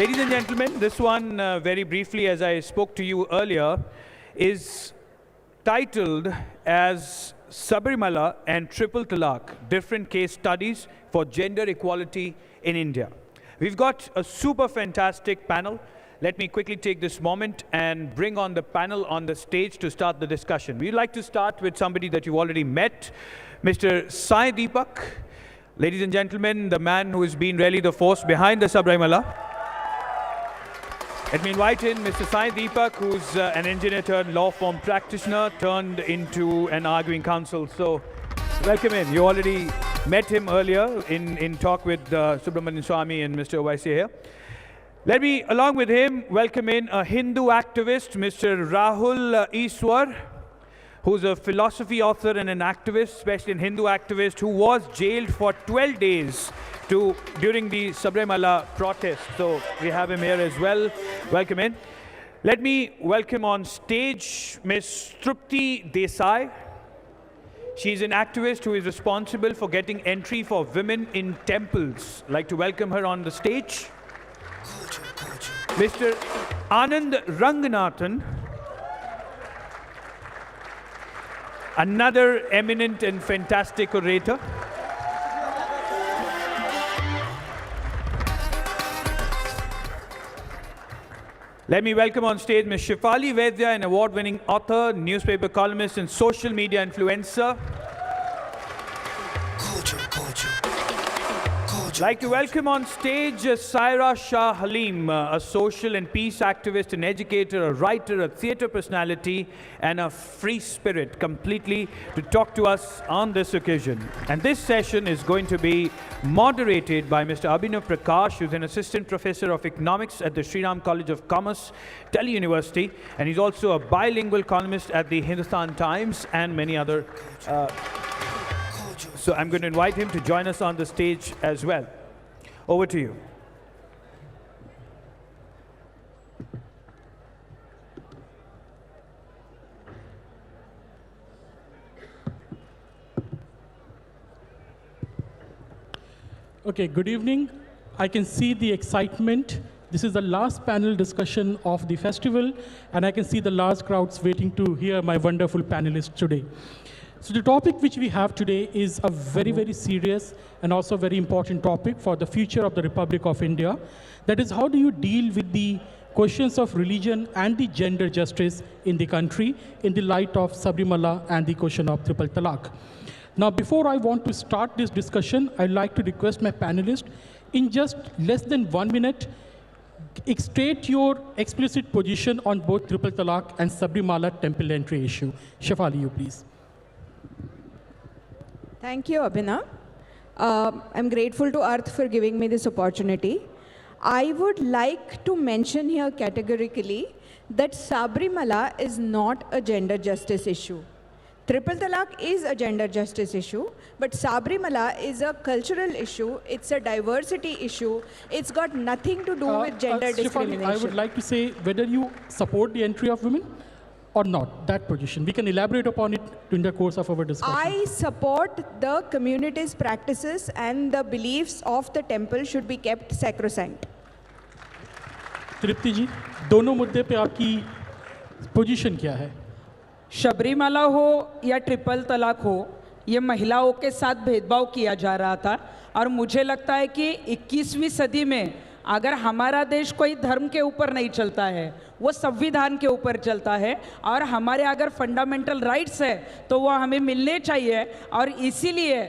Ladies and gentlemen, this one, very briefly, as I spoke to you earlier, is titled as Sabarimala and Triple Talaq, Different Case Studies for Gender Equality in India. We've got a super fantastic panel. Let me quickly take this moment and bring on the panel on the stage to start the discussion. We'd like to start with somebody that you've already met, Mr. Sai Deepak. Ladies and gentlemen, the man who has been really the force behind the Sabarimala. Let me invite in Mr. Sai Deepak, who's an engineer turned law firm practitioner turned into an arguing counsel. So welcome in. You already met him earlier in talk with Subramanian Swamy and Mr. Owaisi here. Let me, along with him, welcome in a Hindu activist, Mr. Rahul Iswar, who's a philosophy author and an activist, especially an Hindu activist, who was jailed for 12 days during the Sabarimala protest. So we have him here as well. Welcome in. Let me welcome on stage Ms. Trupti Desai. She's an activist who is responsible for getting entry for women in temples. I'd like to welcome her on the stage. Mr. Anand Ranganathan, another eminent and fantastic orator. Let me welcome on stage Ms. Shefali Vaidya, an award-winning author, newspaper columnist, and social media influencer. I'd like to welcome on stage Saira Shah Halim, a social and peace activist, an educator, a writer, a theatre personality, and a free spirit, completely to talk to us on this occasion. And this session is going to be moderated by Mr. Abhinav Prakash, who's an assistant professor of economics at the Sri Ram College of Commerce, Delhi University, and he's also a bilingual columnist at the Hindustan Times and many other. So I'm going to invite him to join us on the stage as well. Over to you. Okay, good evening. I can see the excitement. This is the last panel discussion of the festival, and I can see the large crowds waiting to hear my wonderful panelists today. So the topic which we have today is a very, very serious and also very important topic for the future of the Republic of India. That is, how do you deal with the questions of religion and the gender justice in the country in the light of Sabarimala and the question of Triple Talaq. Now, before I want to start this discussion, I'd like to request my panelists, in just less than 1 minute, state your explicit position on both Triple Talaq and Sabarimala temple entry issue. Shefali, you please. Thank you, Abhinav. I'm grateful to Earth for giving me this opportunity. I would like to mention here categorically that Sabarimala is not a gender justice issue. Triple Talaq is a gender justice issue, but Sabarimala is a cultural issue, it's a diversity issue, it's got nothing to do with gender discrimination. I would like to say whether you support the entry of women or not, that position. We can elaborate upon it in the course of our discussion. I support the community's practices and the beliefs of the temple should be kept sacrosanct. तृप्ति जी, दोनों मुद्दे पे आपकी position क्या है? शबरीमाला हो या triple तलाक हो, ये महिलाओं के साथ भेदभाव किया जा रहा था और मुझे लगता है कि 21वीं सदी में अगर हमारा देश कोई धर्म के ऊपर नहीं चलता है, वो संविधान के ऊपर चलता है और हमारे अगर फंडामेंटल राइट्स है तो वो हमें मिलने चाहिए। और इसीलिए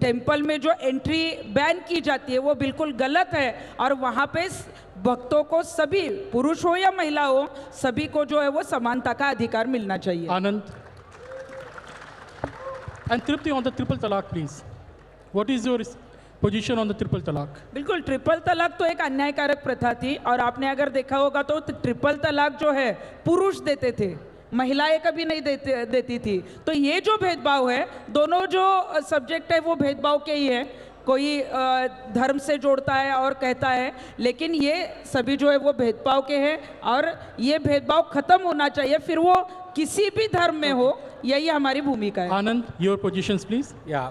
टेंपल में जो एंट्री बैन की जाती है वो बिल्कुल गलत है और वहाँ पे भक्तों को, सभी पुरुष हो या महिला हो, सभी को जो है वो समानता का अधिकार मिलना चाहिए। आनंद and Tripti on the triple talaq, please. What is your position on the triple talaq? बिल्कुल, ट्रिपल तलाक तो एक अन्यायकारक प्रथा थी और आपने अगर देखा होगा तो ट्रिपल तलाक जो है पुरुष देते थे, महिलाएं कभी नहीं देती थी। तो ये जो भेदभाव है, दोनों जो सब्जेक्ट है वो भेदभाव के ही है। कोई धर्म से जोड़ता है और कहता है, लेकिन ये सभी जो है वो भेदभाव के हैं और ये भेदभाव खत्म होना चाहिए, फिर वो किसी भी धर्म में हो, यही हमारी भूमिका है। आनंद, योर पोजीशंस प्लीज। या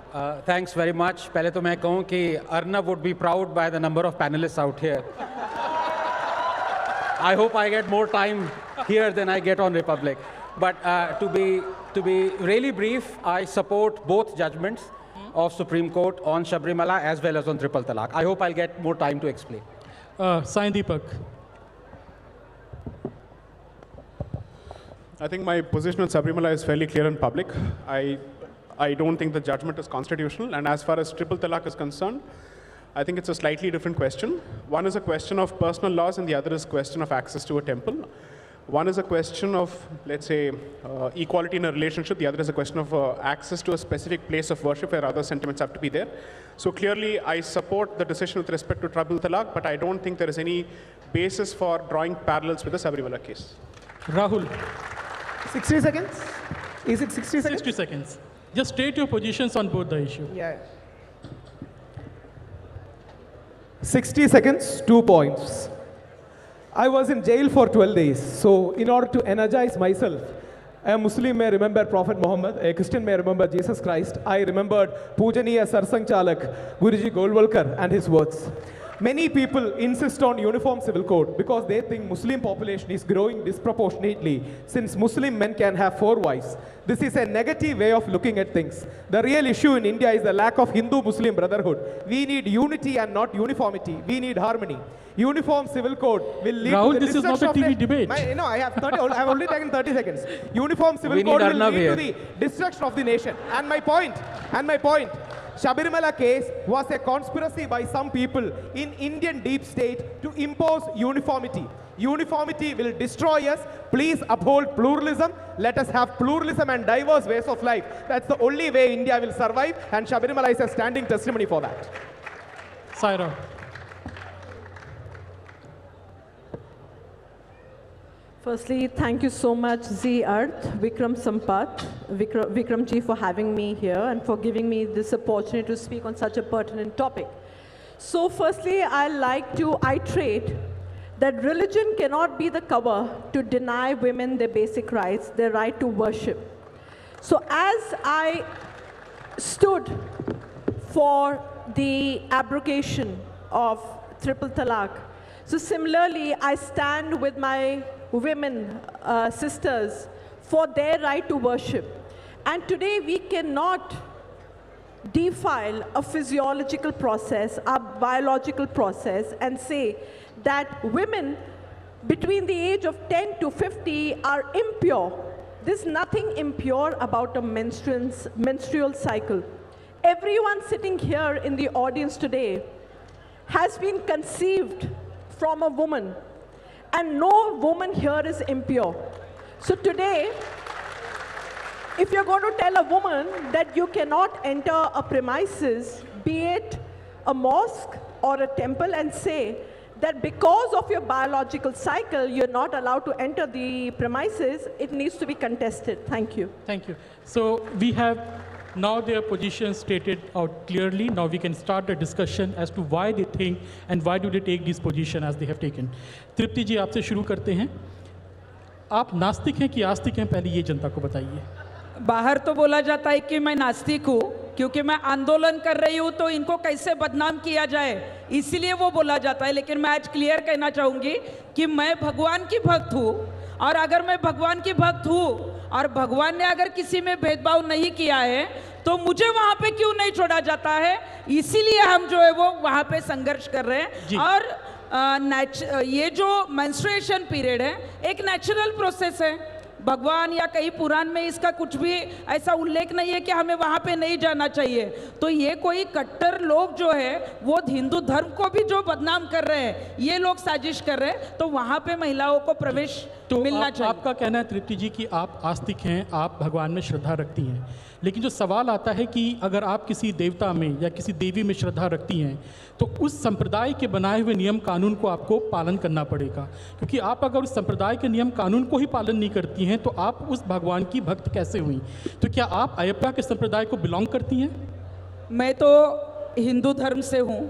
थैंक्स वेरी मच। पहले तो मैं कहूँ कि Arnab would be proud by the number of panellists out here. I hope I get more time here than I get on Republic. But to be really brief, I support both judgments of Supreme Court on Sabarimala as well as on triple talaq. I hope I'll get more time to explain. Sai Deepak. I think my position on Sabarimala is fairly clear and public. I don't think the judgment is constitutional. And as far as triple talaq is concerned, I think it's a slightly different question. One is a question of personal laws and the other is a question of access to a temple. One is a question of, let's say, equality in a relationship. The other is a question of access to a specific place of worship where other sentiments have to be there. So clearly, I support the decision with respect to triple talaq, but I don't think there is any basis for drawing parallels with the Sabarimala case. Rahul. 60 seconds? Is it 60 seconds? 60 seconds. Just state your positions on both the issue. Yeah. 60 seconds, 2 points. I was in jail for 12 days. So in order to energize myself, a Muslim may remember Prophet Muhammad, a Christian may remember Jesus Christ. I remembered Pujaniya Sarsang Chalak, Guruji Golwalkar and his words. Many people insist on uniform civil code because they think Muslim population is growing disproportionately since Muslim men can have 4 wives. This is a negative way of looking at things. The real issue in India is the lack of Hindu-Muslim brotherhood. We need unity and not uniformity. We need harmony. Uniform civil code will lead Rahul, to the this is not a TV debate. No, I have 30. I have only taken 30 seconds. Uniform civil code will lead to the destruction of the nation. And my point, Sabarimala case was a conspiracy by some people in Indian deep state to impose uniformity. Uniformity will destroy us. Please uphold pluralism. Let us have pluralism and diverse ways of life. That's the only way India will survive, and Sabarimala is a standing testimony for that. Saira. Firstly, thank you so much, Z Arth, Vikram Sampath, Vikram ji, for having me here and for giving me this opportunity to speak on such a pertinent topic. So firstly, I like to iterate that religion cannot be the cover to deny women their basic rights, their right to worship. So as I stood for the abrogation of triple talaq, so similarly, I stand with my women, sisters, for their right to worship. And today we cannot defile a physiological process, a biological process, and say that women between the age of 10 to 50 are impure. There's nothing impure about a menstrual cycle. Everyone sitting here in the audience today has been conceived from a woman. And no woman here is impure. So today, if you're going to tell a woman that you cannot enter a premises, be it a mosque or a temple, and say that because of your biological cycle, you're not allowed to enter the premises, it needs to be contested. Thank you. Thank you. So we have now their position stated out clearly. Now we can start the discussion as to why they think and why do they take this position as they have taken. तृप्ति जी, आपसे शुरू करते हैं. आप नास्तिक हैं कि आस्तिक हैं, पहले ये जनता को बताइए. बाहर तो बोला जाता है कि मैं नास्तिक हूँ क्योंकि मैं आंदोलन कर रही हूँ, तो इनको कैसे बदनाम किया जाए इसीलिए वो बोला जाता है. लेकिन मैं आज क्लियर कहना चाहूँगी कि मैं भगवान की भक्त हूँ, और अगर मैं भगवान की भक्त हूँ और भगवान ने अगर किसी में भेदभाव नहीं किया है तो मुझे वहाँ पे क्यों नहीं छोड़ा जाता है. इसीलिए हम जो है वो वहाँ पे संघर्ष कर रहे हैं. और ये जो मेंस्ट्रुएशन पीरियड है एक नेचुरल प्रोसेस है. भगवान या कहीं पुराण में इसका कुछ भी ऐसा उल्लेख नहीं है कि हमें वहाँ पे नहीं जाना चाहिए. तो ये कोई कट्टर लोग जो है वो हिंदू धर्म को भी जो बदनाम कर रहे हैं, ये लोग साजिश कर रहे हैं, तो वहाँ पे महिलाओं को प्रवेश मिलना चाहिए. आपका कहना है तृप्ति जी कि आप आस्तिक हैं, आप भगवान में श्रद्धा रखती हैं, लेकिन जो सवाल आता है कि अगर आप किसी देवता में या किसी देवी में श्रद्धा रखती हैं तो उस संप्रदाय के बनाए हुए नियम कानून को आपको पालन करना पड़ेगा, क्योंकि आप अगर उस संप्रदाय के नियम कानून को ही पालन नहीं करती हैं तो आप उस भगवान की भक्त कैसे हुई. तो क्या आप अयप्पा के संप्रदाय को बिलोंग करती हैं? मैं तो हिंदू धर्म से हूँ.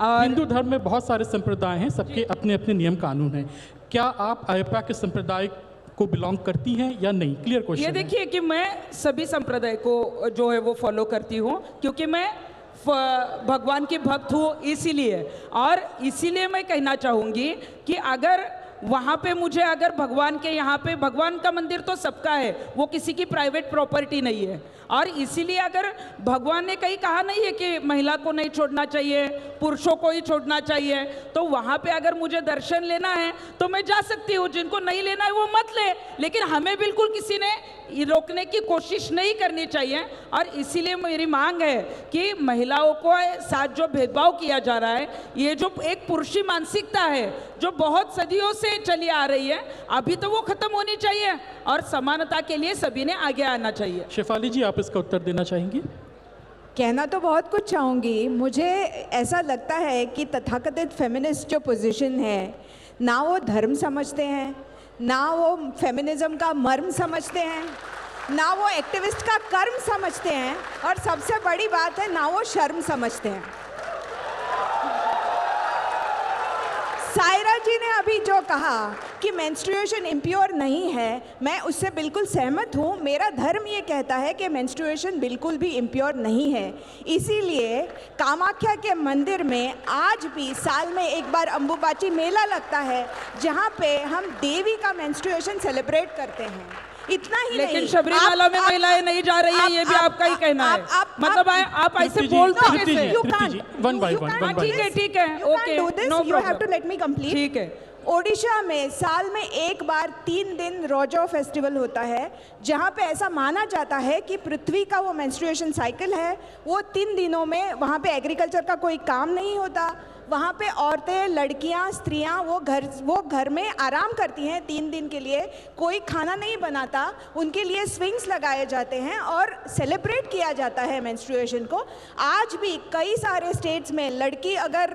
हिंदू धर्म में बहुत सारे संप्रदाय हैं, सबके अपने अपने नियम कानून हैं. क्या आप अयप्पा के संप्रदाय को बिलोंग करती हैं या नहीं? Clear question. ये देखिए कि मैं सभी संप्रदाय को जो है वो फॉलो करती हूँ क्योंकि मैं भगवान की भक्त हूँ इसीलिए. और इसीलिए मैं कहना चाहूँगी कि अगर वहाँ पे मुझे अगर भगवान के यहाँ पे, भगवान का मंदिर तो सबका है, वो किसी की प्राइवेट प्रॉपर्टी नहीं है, और इसीलिए अगर भगवान ने कहीं कहा नहीं है कि महिला को नहीं छोड़ना चाहिए, पुरुषों को ही छोड़ना चाहिए, तो वहाँ पे अगर मुझे दर्शन लेना है तो मैं जा सकती हूँ, जिनको नहीं लेना है वो मत ले, लेकिन हमें बिल्कुल किसी ने रोकने की कोशिश नहीं करनी चाहिए। और इसीलिए मेरी मांग है कि महिलाओं को साथ जो भेदभाव किया जा रहा है, ये जो एक पुरुषी मानसिकता है जो बहुत सदियों से चली आ रही है, अभी तो वो खत्म होनी चाहिए और समानता के लिए सभी ने आगे आना चाहिए। शेफाली जी, आप इसका उत्तर देना चाहेंगी? कहना तो बहुत कुछ चाहूँगी। मुझे ऐसा लगता है कि तथाकथित फेमिनिस्ट जो पोजीशन है, ना वो धर्म समझते हैं, ना वो फेमिनिज्म का मर्म समझते हैं, ना वो एक्टिविस्ट का कर्म समझते हैं, और सबसे बड़ी बात है ना वो शर्म समझते हैं। सायरा जी ने अभी जो कहा कि मेंस्ट्रुएशन इम्प्योर नहीं है, मैं उससे बिल्कुल सहमत हूँ। मेरा धर्म ये कहता है कि मेंस्ट्रुएशन बिल्कुल भी इम्प्योर नहीं है। इसीलिए कामाख्या के मंदिर में आज भी साल में एक बार अंबुबाची मेला लगता है, जहाँ पे हम देवी का मेंस्ट्रुएशन सेलिब्रेट करते हैं। इतना ही लेकिन नहीं, शबरीमाला में महिलाएं नहीं जा रही है, ये भी आपका ही कहना है। मतलब आप ऐसे बोलते कैसे? ठीक है, okay, no you have to let me complete. ठीक है। ओडिशा में साल में एक बार 3 दिन रोजो फेस्टिवल होता है, जहाँ पे ऐसा माना जाता है कि पृथ्वी का वो मेंस्ट्रुएशन साइकिल है, वो 3 दिनों में वहाँ पे एग्रीकल्चर का कोई काम नहीं होता। वहाँ पे औरतें, लड़कियाँ, स्त्रियाँ वो घर में आराम करती हैं 3 दिन के लिए, कोई खाना नहीं बनाता, उनके लिए स्विंग्स लगाए जाते हैं और सेलिब्रेट किया जाता है मेंस्ट्रुएशन को। आज भी कई सारे स्टेट्स में लड़की अगर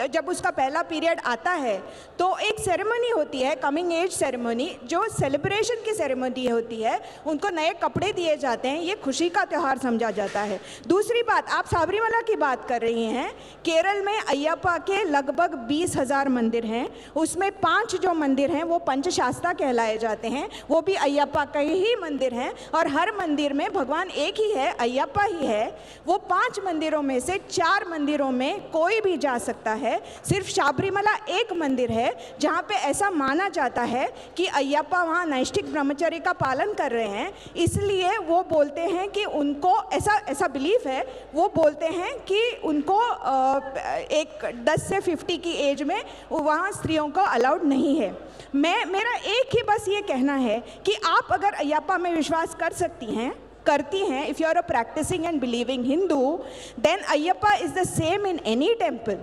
जब उसका पहला पीरियड आता है तो एक सेरेमनी होती है, कमिंग एज सेरेमनी, जो सेलिब्रेशन की सेरेमनी होती है। उनको नए कपड़े दिए जाते हैं, ये खुशी का त्यौहार समझा जाता है। दूसरी बात, आप साबरीमाला की बात कर रही हैं। केरल में अय्यप्पा के लगभग 20,000 मंदिर हैं, उसमें 5 जो मंदिर हैं वो पंचशास्ता कहलाए जाते हैं, वो भी अय्यप्पा के ही मंदिर हैं, और हर मंदिर में भगवान एक ही है, अय्यप्पा ही है। वो 5 मंदिरों में से 4 मंदिरों में कोई भी जा सकता है। सिर्फ साबरीमाला एक मंदिर है जहाँ पे ऐसा माना जाता है कि अय्यप्पा वहाँ नैष्ठिक ब्रह्मचर्य का पालन कर रहे हैं, इसलिए वो बोलते हैं कि उनको ऐसा बिलीफ है, वो बोलते हैं कि उनको एक 10 से 50 की एज में वहाँ स्त्रियों को अलाउड नहीं है। मेरा एक ही बस ये कहना है कि आप अगर अय्यप्पा में विश्वास करती हैं, if you are a practising and believing Hindu, then Ayyappa is the same in any temple.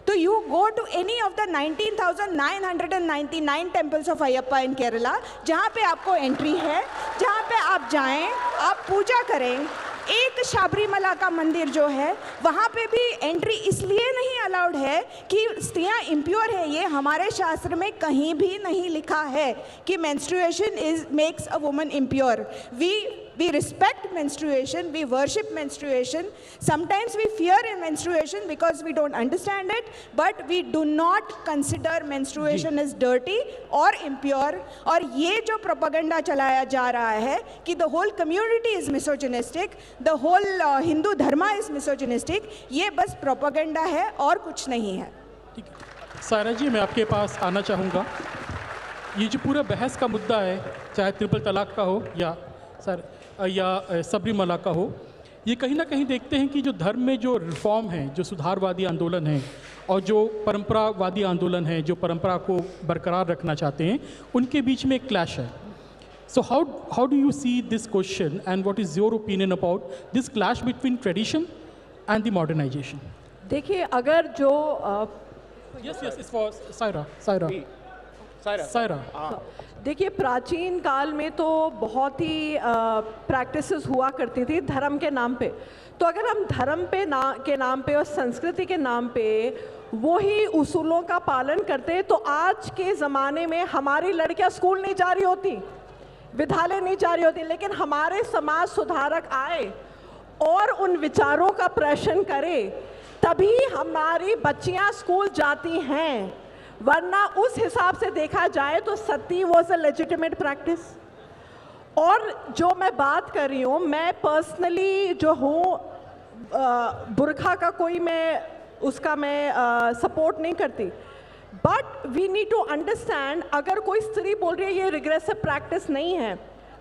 तो you go to any of the 19,999 temples of Ayyappa in Kerala, जहाँ पे आपको एंट्री है, जहाँ पे आप जाएं, आप पूजा करें। एक साबरीमाला का मंदिर जो है, वहाँ पे भी एंट्री इसलिए नहीं अलाउड है कि स्त्रियाँ इम्प्योर है। ये हमारे शास्त्र में कहीं भी नहीं लिखा है कि menstruation makes a woman impure. We respect menstruation, we worship menstruation. Sometimes we fear in menstruation because we don't understand it, but we do not consider menstruation as dirty or impure. और ये जो propaganda चलाया जा रहा है कि the whole community is misogynistic, the whole Hindu dharma is misogynistic, ये बस propaganda है और कुछ नहीं है। ठीक है, सायरा जी मैं आपके पास आना चाहूँगा। ये जो पूरा बहस का मुद्दा है, चाहे ट्रिपल तलाक का हो या सबरीमाला का हो, ये कहीं ना कहीं देखते हैं कि जो धर्म में जो रिफॉर्म है, जो सुधारवादी आंदोलन है और जो परंपरावादी आंदोलन है, जो परंपरा को बरकरार रखना चाहते हैं, उनके बीच में एक क्लैश है। So how do you see this question and what is your opinion about this clash between tradition and the modernization? देखिए, अगर जो इट्स फॉर सायरा। देखिए, प्राचीन काल में तो बहुत ही प्रैक्टिसेस हुआ करती थी धर्म के नाम पे। तो अगर हम धर्म के नाम पे और संस्कृति के नाम पे वो ही उसूलों का पालन करते, तो आज के ज़माने में हमारी लड़कियां स्कूल नहीं जा रही होती, विद्यालय नहीं जा रही होती, लेकिन हमारे समाज सुधारक आए और उन विचारों का प्रदर्शन करे, तभी हमारी बच्चियां स्कूल जाती हैं। वरना उस हिसाब से देखा जाए तो सती वॉज अ लेजिटिमेट प्रैक्टिस। और जो मैं बात कर रही हूँ, मैं पर्सनली जो हूँ, बुरखा का कोई मैं सपोर्ट नहीं करती। But we need to understand, अगर कोई स्त्री बोल रही है ये regressive practice नहीं है,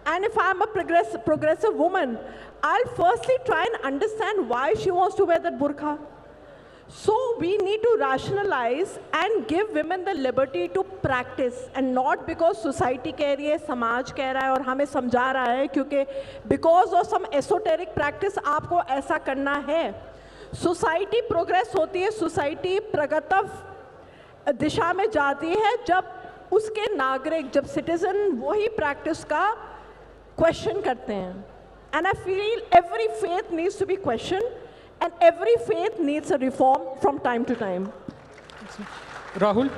and if I'm a progressive woman, I'll firstly try and understand why she wants to wear that burqa. So we need to rationalize and give women the liberty to practice, and not because society कह रही है, समाज कह रहा है और हमें समझा रहा है, क्योंकि because of some esoteric practice आपको ऐसा करना है. Society progress होती है, society प्रगति दिशा में जाती है जब उसके नागरिक, जब सिटीजन वही प्रैक्टिस का क्वेश्चन करते हैं. And I feel every faith needs to be questioned, and every faith needs a reform from time to time. Rahul,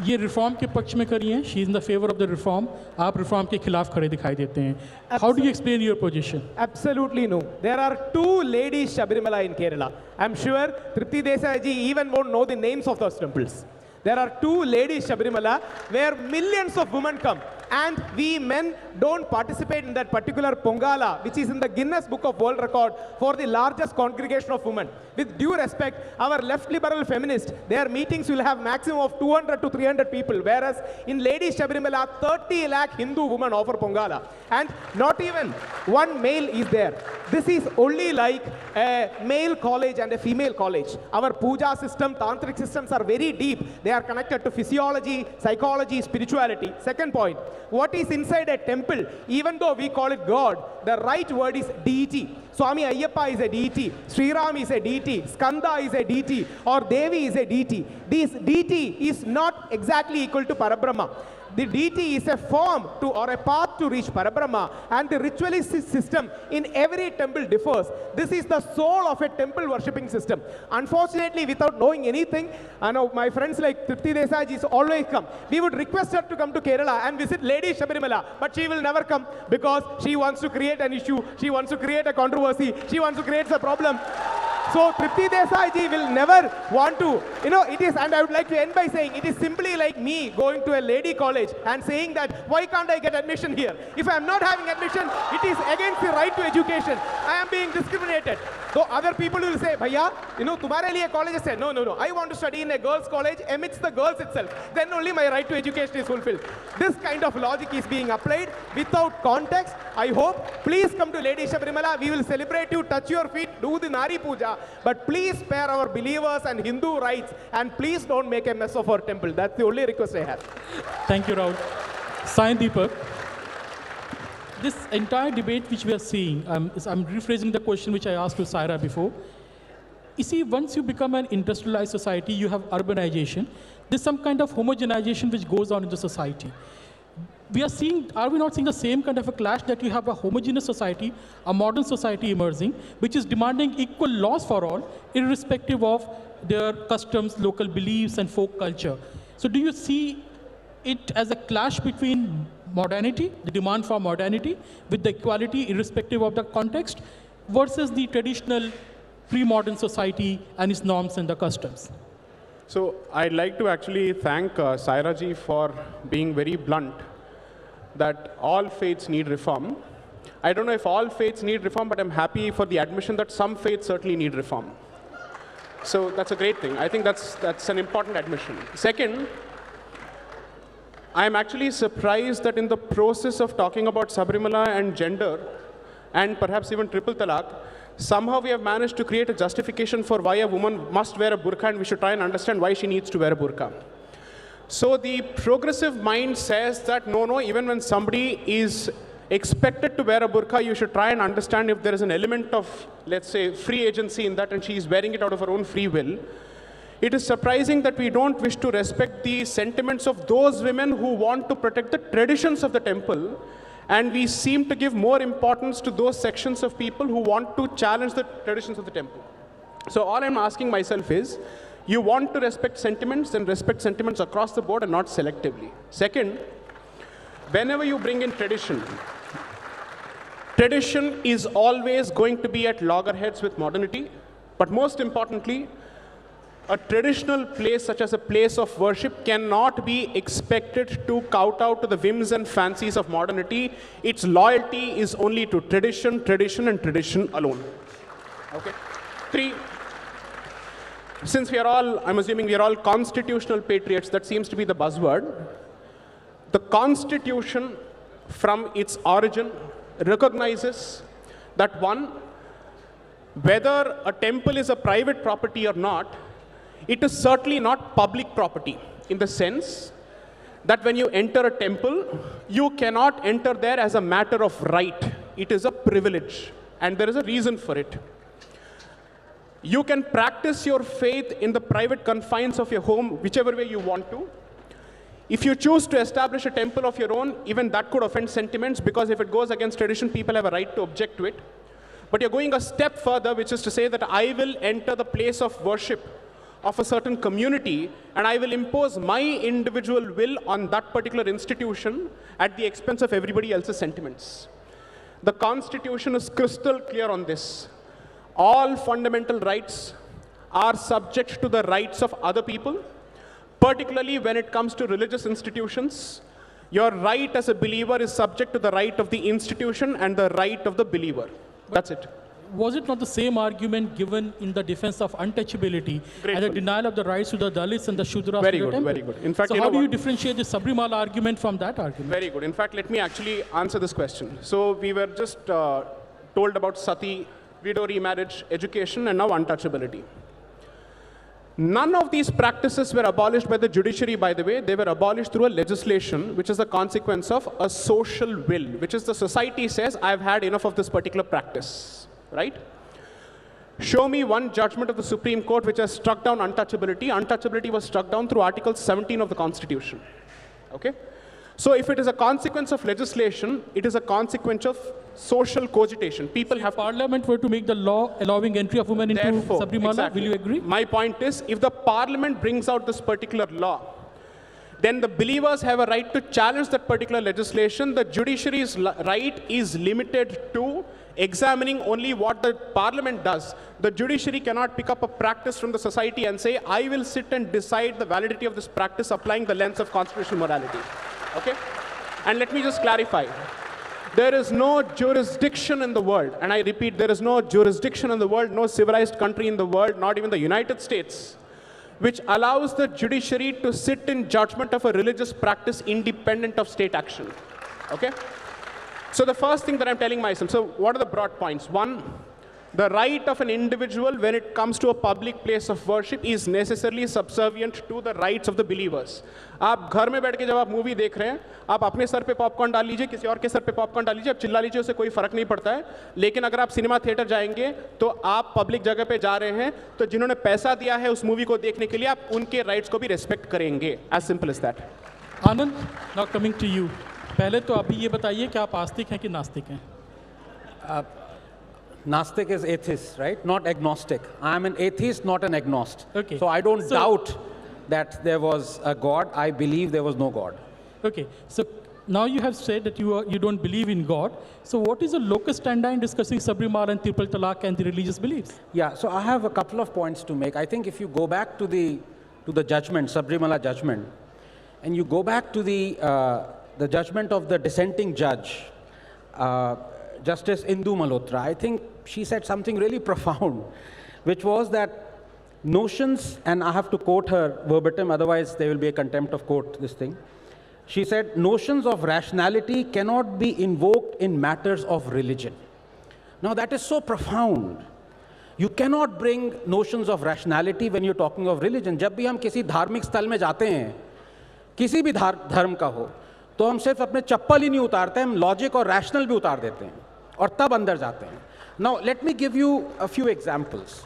ये रिफॉर्म के पक्ष में करी हैं, she is in the favour of the reform, आप रिफॉर्म के खिलाफ खड़े दिखाई देते हैं. How do you explain your position? Absolutely no. There are two ladies Sabarimala in Kerala. I'm sure Tripti Desai ji even won't know the names of those temples. There are two ladies Sabarimala where millions of women come, and we men don't participate in that particular Pongala, which is in the Guinness Book of World Record for the largest congregation of women. With due respect, our left liberal feminists, their meetings will have maximum of 200 to 300 people, whereas in Ladies Sabarimala, 30 lakh Hindu women offer Pongala, and not even one male is there. This is only like a male college and a female college. Our puja system, tantric systems are very deep. They are connected to physiology, psychology, spirituality. Second point, what is inside a temple, even though we call it God, the right word is deity. Swami Ayyappa is a deity, Sri Ram is a deity, Skanda is a deity, or Devi is a deity. This deity is not exactly equal to Parabrahma. The deity is a form to or a path to reach Parabrahma, and the ritualistic system in every temple differs. This is the soul of a temple worshipping system. Unfortunately, without knowing anything, I know my friends like Tripti Desai ji always come. We would request her to come to Kerala and visit Lady Sabarimala, but she will never come because she wants to create an issue, she wants to create a controversy, she wants to create a problem. So Tripti Desai ji will never want to, it is, and I would like to end by saying, it is simply like me going to a lady college and saying that, why can't I get admission here? If I am not having admission, it is against the right to education. I am being discriminated. So other people will say, Bhaiya, tumhare liye college hai. No. I want to study in a girls' college amidst the girls itself. Then only my right to education is fulfilled. This kind of logic is being applied without context. I hope, please come to Lady Sabarimala. We will celebrate you, touch your feet, do the Nari Puja. But please spare our believers and Hindu rights, and please don't make a mess of our temple. That's the only request I have. Thank you, Rahul. Sai Deepak, this entire debate which we are seeing, I'm rephrasing the question which I asked to Saira before. You see, once you become an industrialized society, you have urbanization. There's some kind of homogenization which goes on in the society. Are we not seeing the same kind of a clash, that you have a homogeneous society, a modern society emerging, which is demanding equal laws for all, irrespective of their customs, local beliefs, and folk culture? So do you see it as a clash between modernity, the demand for modernity, with the equality irrespective of the context, versus the traditional pre-modern society and its norms and the customs? So I'd like to actually thank Saira ji for being very blunt that all faiths need reform. I don't know if all faiths need reform, but I'm happy for the admission that some faiths certainly need reform. So that's a great thing. I think that's an important admission. Second, I'm actually surprised that in the process of talking about Sabarimala and gender, and perhaps even triple talaq, somehow we have managed to create a justification for why a woman must wear a burqa, and we should try and understand why she needs to wear a burqa. So the progressive mind says that no, even when somebody is expected to wear a burqa, you should try and understand if there is an element of, let's say, free agency in that, and she is wearing it out of her own free will. It is surprising that we don't wish to respect the sentiments of those women who want to protect the traditions of the temple, and we seem to give more importance to those sections of people who want to challenge the traditions of the temple. So all I'm asking myself is, you want to respect sentiments, then respect sentiments across the board and not selectively. Second, whenever you bring in tradition, tradition is always going to be at loggerheads with modernity, but most importantly, a traditional place such as a place of worship cannot be expected to kowtow to the whims and fancies of modernity. Its loyalty is only to tradition, tradition, and tradition alone. Okay. since we are all, I'm assuming we are all constitutional patriots, that seems to be the buzzword. The Constitution, from its origin, recognizes that one, whether a temple is a private property or not, it is certainly not public property, in the sense that when you enter a temple, you cannot enter there as a matter of right. It is a privilege, and there is a reason for it. You can practice your faith in the private confines of your home, whichever way you want to. If you choose to establish a temple of your own, even that could offend sentiments, because if it goes against tradition, people have a right to object to it. But you're going a step further, which is to say that I will enter the place of worship of a certain community, and I will impose my individual will on that particular institution at the expense of everybody else's sentiments. The Constitution is crystal clear on this. All fundamental rights are subject to the rights of other people, particularly when it comes to religious institutions. Your right as a believer is subject to the right of the institution and the right of the believer. That's it. Was it not the same argument given in the defense of untouchability and the denial of the rights to the Dalits and the Shudras? Very good, very good. In fact, so how do you differentiate the Sabarimala argument from that argument? Very good. In fact, let me actually answer this question. So we were just told about sati, widow remarriage, education, and now untouchability. None of these practices were abolished by the judiciary, by the way. They were abolished through a legislation, which is the consequence of a social will, which is the society says, I've had enough of this particular practice, right? Show me one judgment of the Supreme Court which has struck down untouchability. Untouchability was struck down through Article 17 of the Constitution, okay? So if it is a consequence of legislation, it is a consequence of social cogitation. People have... If Parliament were to make the law allowing entry of women into Sabarimala, exactly. Will you agree? My point is, if the Parliament brings out this particular law, then the believers have a right to challenge that particular legislation. The judiciary's right is limited to examining only what the Parliament does. The judiciary cannot pick up a practice from the society and say, I will sit and decide the validity of this practice applying the lens of constitutional morality. Okay? And let me just clarify. There is no jurisdiction in the world, and I repeat, there is no jurisdiction in the world, no civilized country in the world, not even the United States, which allows the judiciary to sit in judgment of a religious practice independent of state action. Okay? So the first thing that I'm telling myself, so what are the broad points? One, the right of an individual when it comes to a public place of worship is necessarily subservient to the rights of the believers. आप घर में बैठ के जब आप movie देख रहे हैं, आप अपने सर पे पॉपकॉर्न डाल लीजिए, किसी और के सर पे पॉपकॉर्न डाल लीजिए, आप चिल्ला लीजिए, उससे कोई फर्क नहीं पड़ता है. लेकिन अगर आप सिनेमा थिएटर जाएंगे, तो आप पब्लिक जगह पे जा रहे हैं, तो जिन्होंने पैसा दिया है उस मूवी को देखने के लिए, आप उनके राइट्स को भी रेस्पेक्ट करेंगे. As simple as that. Anand, now coming to you. पहले तो अभी ये बताइए कि आप आस्तिक हैं कि नास्तिक हैं? Gnostic is atheist, right? Not agnostic. I am an atheist, not an agnostic. Okay. So I don't doubt that there was a God. I believe there was no God. Okay. So now you have said that you don't believe in God. So what is the locus standi in discussing Sabarimala and Triple Talaq and the religious beliefs? Yeah. So I have a couple of points to make. I think if you go back to the judgment, Sabarimala judgment, and you go back to the judgment of the dissenting judge, Justice Indu Malhotra, I think she said something really profound, which was that notions, and I have to quote her verbatim, otherwise there will be a contempt of court, this thing. She said, notions of rationality cannot be invoked in matters of religion. Now that is so profound. You cannot bring notions of rationality when you're talking of religion. जब भी हम किसी धार्मिक स्थल में जाते हैं, किसी भी धर्म का हो, तो हम सिर्फ अपने चप्पल ही नहीं उतारते, हम लॉजिक और रैशनल भी उतार देते हैं और तब अंदर जाते हैं. Now let me give you a few examples.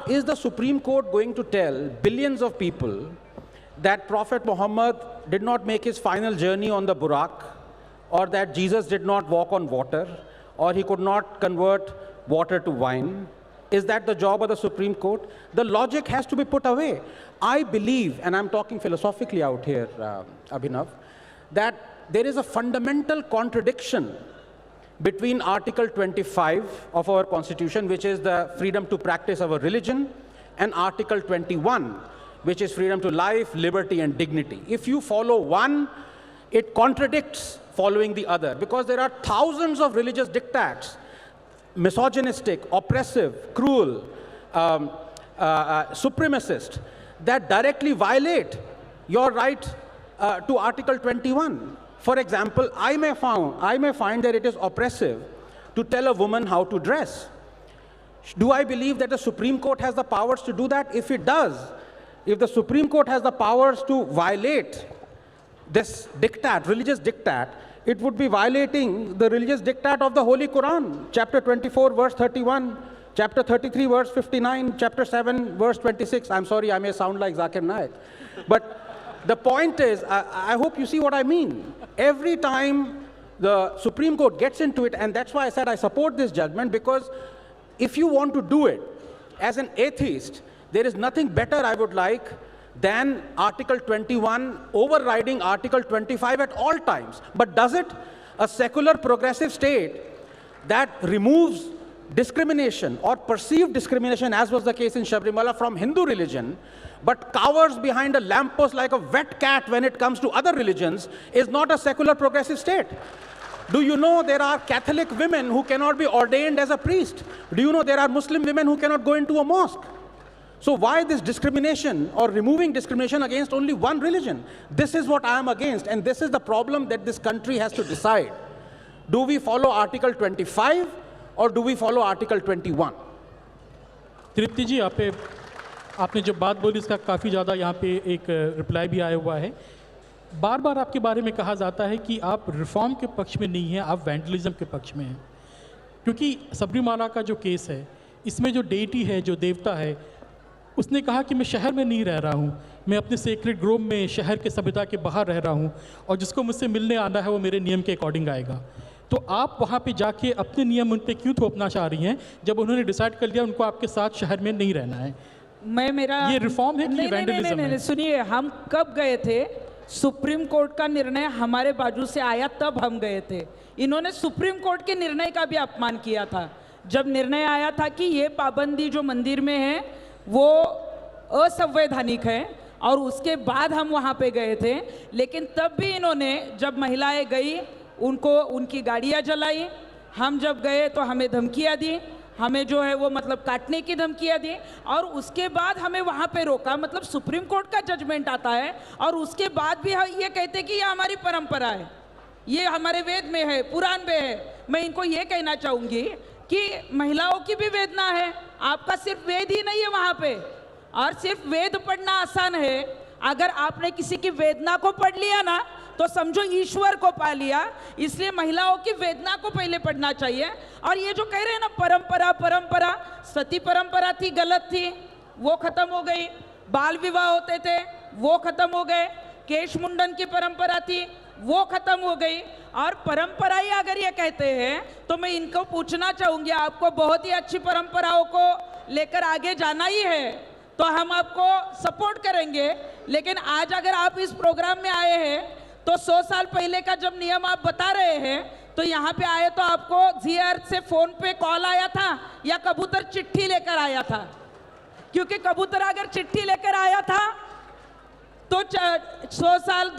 Is the Supreme Court going to tell billions of people that Prophet Muhammad did not make his final journey on the Burak, or that Jesus did not walk on water, or he could not convert water to wine? Is that the job of the Supreme Court? The logic has to be put away. I believe, and I'm talking philosophically out here, Abhinav, that there is a fundamental contradiction between Article 25 of our Constitution, which is the freedom to practice our religion, and Article 21, which is freedom to life, liberty, and dignity. If you follow one, it contradicts following the other, because there are thousands of religious diktats, misogynistic, oppressive, cruel, supremacists that directly violate your right to Article 21. For example, I may find that it is oppressive to tell a woman how to dress. Do I believe that the Supreme Court has the powers to do that? If it does, if the Supreme Court has the powers to violate this diktat, religious diktat, it would be violating the religious diktat of the Holy Quran, chapter 24, verse 31, chapter 33, verse 59, chapter 7, verse 26. I'm sorry, I may sound like Zakir Naik. But the point is, I hope you see what I mean. Every time the Supreme Court gets into it, and that's why I said I support this judgment, because if you want to do it as an atheist, there is nothing better I would like than Article 21 overriding Article 25 at all times. But does it? A secular progressive state that removes discrimination or perceived discrimination, as was the case in Sabarimala, from Hindu religion, but cowers behind a lamppost like a wet cat when it comes to other religions, is not a secular progressive state. Do you know there are Catholic women who cannot be ordained as a priest? Do you know there are Muslim women who cannot go into a mosque? So why this discrimination or removing discrimination against only one religion? This is what I am against, and this is the problem that this country has to decide. Do we follow Article 25 or do we follow Article 21? तृप्ति जी, आपने जो बात बोली इसका काफ़ी ज़्यादा यहाँ पे एक रिप्लाई भी आया हुआ है। बार बार आपके बारे में कहा जाता है कि आप रिफॉर्म के पक्ष में नहीं हैं, आप वैंडलिज्म के पक्ष में हैं, क्योंकि सबरीमाला का जो केस है, इसमें जो डेटी है, जो देवता है, उसने कहा कि मैं शहर में नहीं रह रहा हूँ, मैं अपने सेक्रेट ग्रोव में शहर के सभ्यता के बाहर रह रहा हूँ, और जिसको मुझसे मिलने आना है वो मेरे नियम के अकॉर्डिंग आएगा। तो आप वहाँ पे जाके अपने नियम उन पे क्यों थोपना चाह रही हैं जब उन्होंने डिसाइड कर लिया उनको आपके साथ शहर में नहीं रहना है? ये रिफॉर्म है कि वैंडलिज्म है? सुनिए, हम कब गए थे? सुप्रीम कोर्ट का निर्णय हमारे बाजू से आया तब हम गए थे। इन्होंने सुप्रीम कोर्ट के निर्णय का भी अपमान किया था। जब निर्णय आया था कि ये पाबंदी जो मंदिर में है वो असंवैधानिक है, और उसके बाद हम वहाँ पे गए थे। लेकिन तब भी इन्होंने, जब महिलाएं गई, उनको उनकी गाड़ियाँ जलाई, हम जब गए तो हमें धमकियाँ दी, हमें जो है वो मतलब काटने की धमकियाँ दी, और उसके बाद हमें वहाँ पे रोका। मतलब सुप्रीम कोर्ट का जजमेंट आता है और उसके बाद भी ये कहते कि ये हमारी परंपरा है, ये हमारे वेद में है, पुराण में है। मैं इनको ये कहना चाहूँगी कि महिलाओं की भी वेदना है, आपका सिर्फ वेद ही नहीं है वहाँ पे, और सिर्फ वेद पढ़ना आसान है। अगर आपने किसी की वेदना को पढ़ लिया ना तो समझो ईश्वर को पा लिया। इसलिए महिलाओं की वेदना को पहले पढ़ना चाहिए। और ये जो कह रहे हैं ना परंपरा परंपरा, सती परंपरा थी, गलत थी, वो खत्म हो गई। बाल विवाह होते थे, वो खत्म हो गए। केश मुंडन की परंपरा थी, वो खत्म हो गई। और परंपरा ही अगर ये कहते हैं तो मैं इनको पूछना चाहूंगी, आपको बहुत ही अच्छी परंपराओं को लेकर आगे जाना ही है तो हम आपको सपोर्ट करेंगे। लेकिन आज अगर आप इस प्रोग्राम में आए हैं तो 100 साल पहले का जब नियम आप बता रहे हैं तो यहाँ पे आए तो आपको जी अर्थ से फोन पे कॉल आया था या कबूतर चिट्ठी लेकर आया था? क्योंकि कबूतर अगर चिट्ठी लेकर आया था तो 100 साल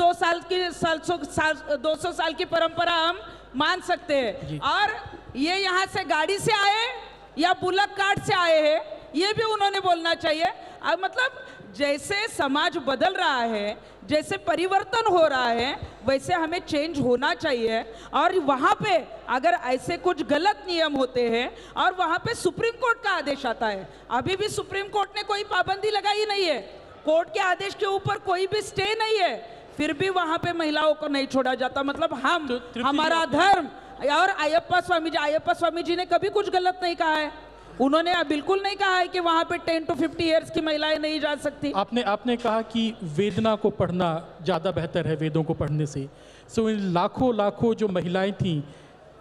200 साल की परंपरा हम मान सकते हैं। और ये यहाँ से गाड़ी से आए या बुलक कार्ट से आए हैं, ये भी उन्होंने बोलना चाहिए। अब मतलब जैसे समाज बदल रहा है, जैसे परिवर्तन हो रहा है, वैसे हमें चेंज होना चाहिए। और वहाँ पे अगर ऐसे कुछ गलत नियम होते हैं और वहाँ पे सुप्रीम कोर्ट का आदेश आता है, अभी भी सुप्रीम कोर्ट ने कोई पाबंदी लगाई नहीं है, कोर्ट के आदेश के ऊपर कोई भी स्टे नहीं है, फिर भी वहाँ पे महिलाओं को नहीं छोड़ा जाता। मतलब हम, हमारा धर्म। और अयप्पा स्वामी जी ने कभी कुछ गलत नहीं कहा है, उन्होंने बिल्कुल नहीं कहा है कि वहाँ पे 10 to 50 इयर्स की महिलाएं नहीं जा सकती। आपने कहा कि वेदना को पढ़ना ज़्यादा बेहतर है वेदों को पढ़ने से। सो इन लाखों जो महिलाएं थीं,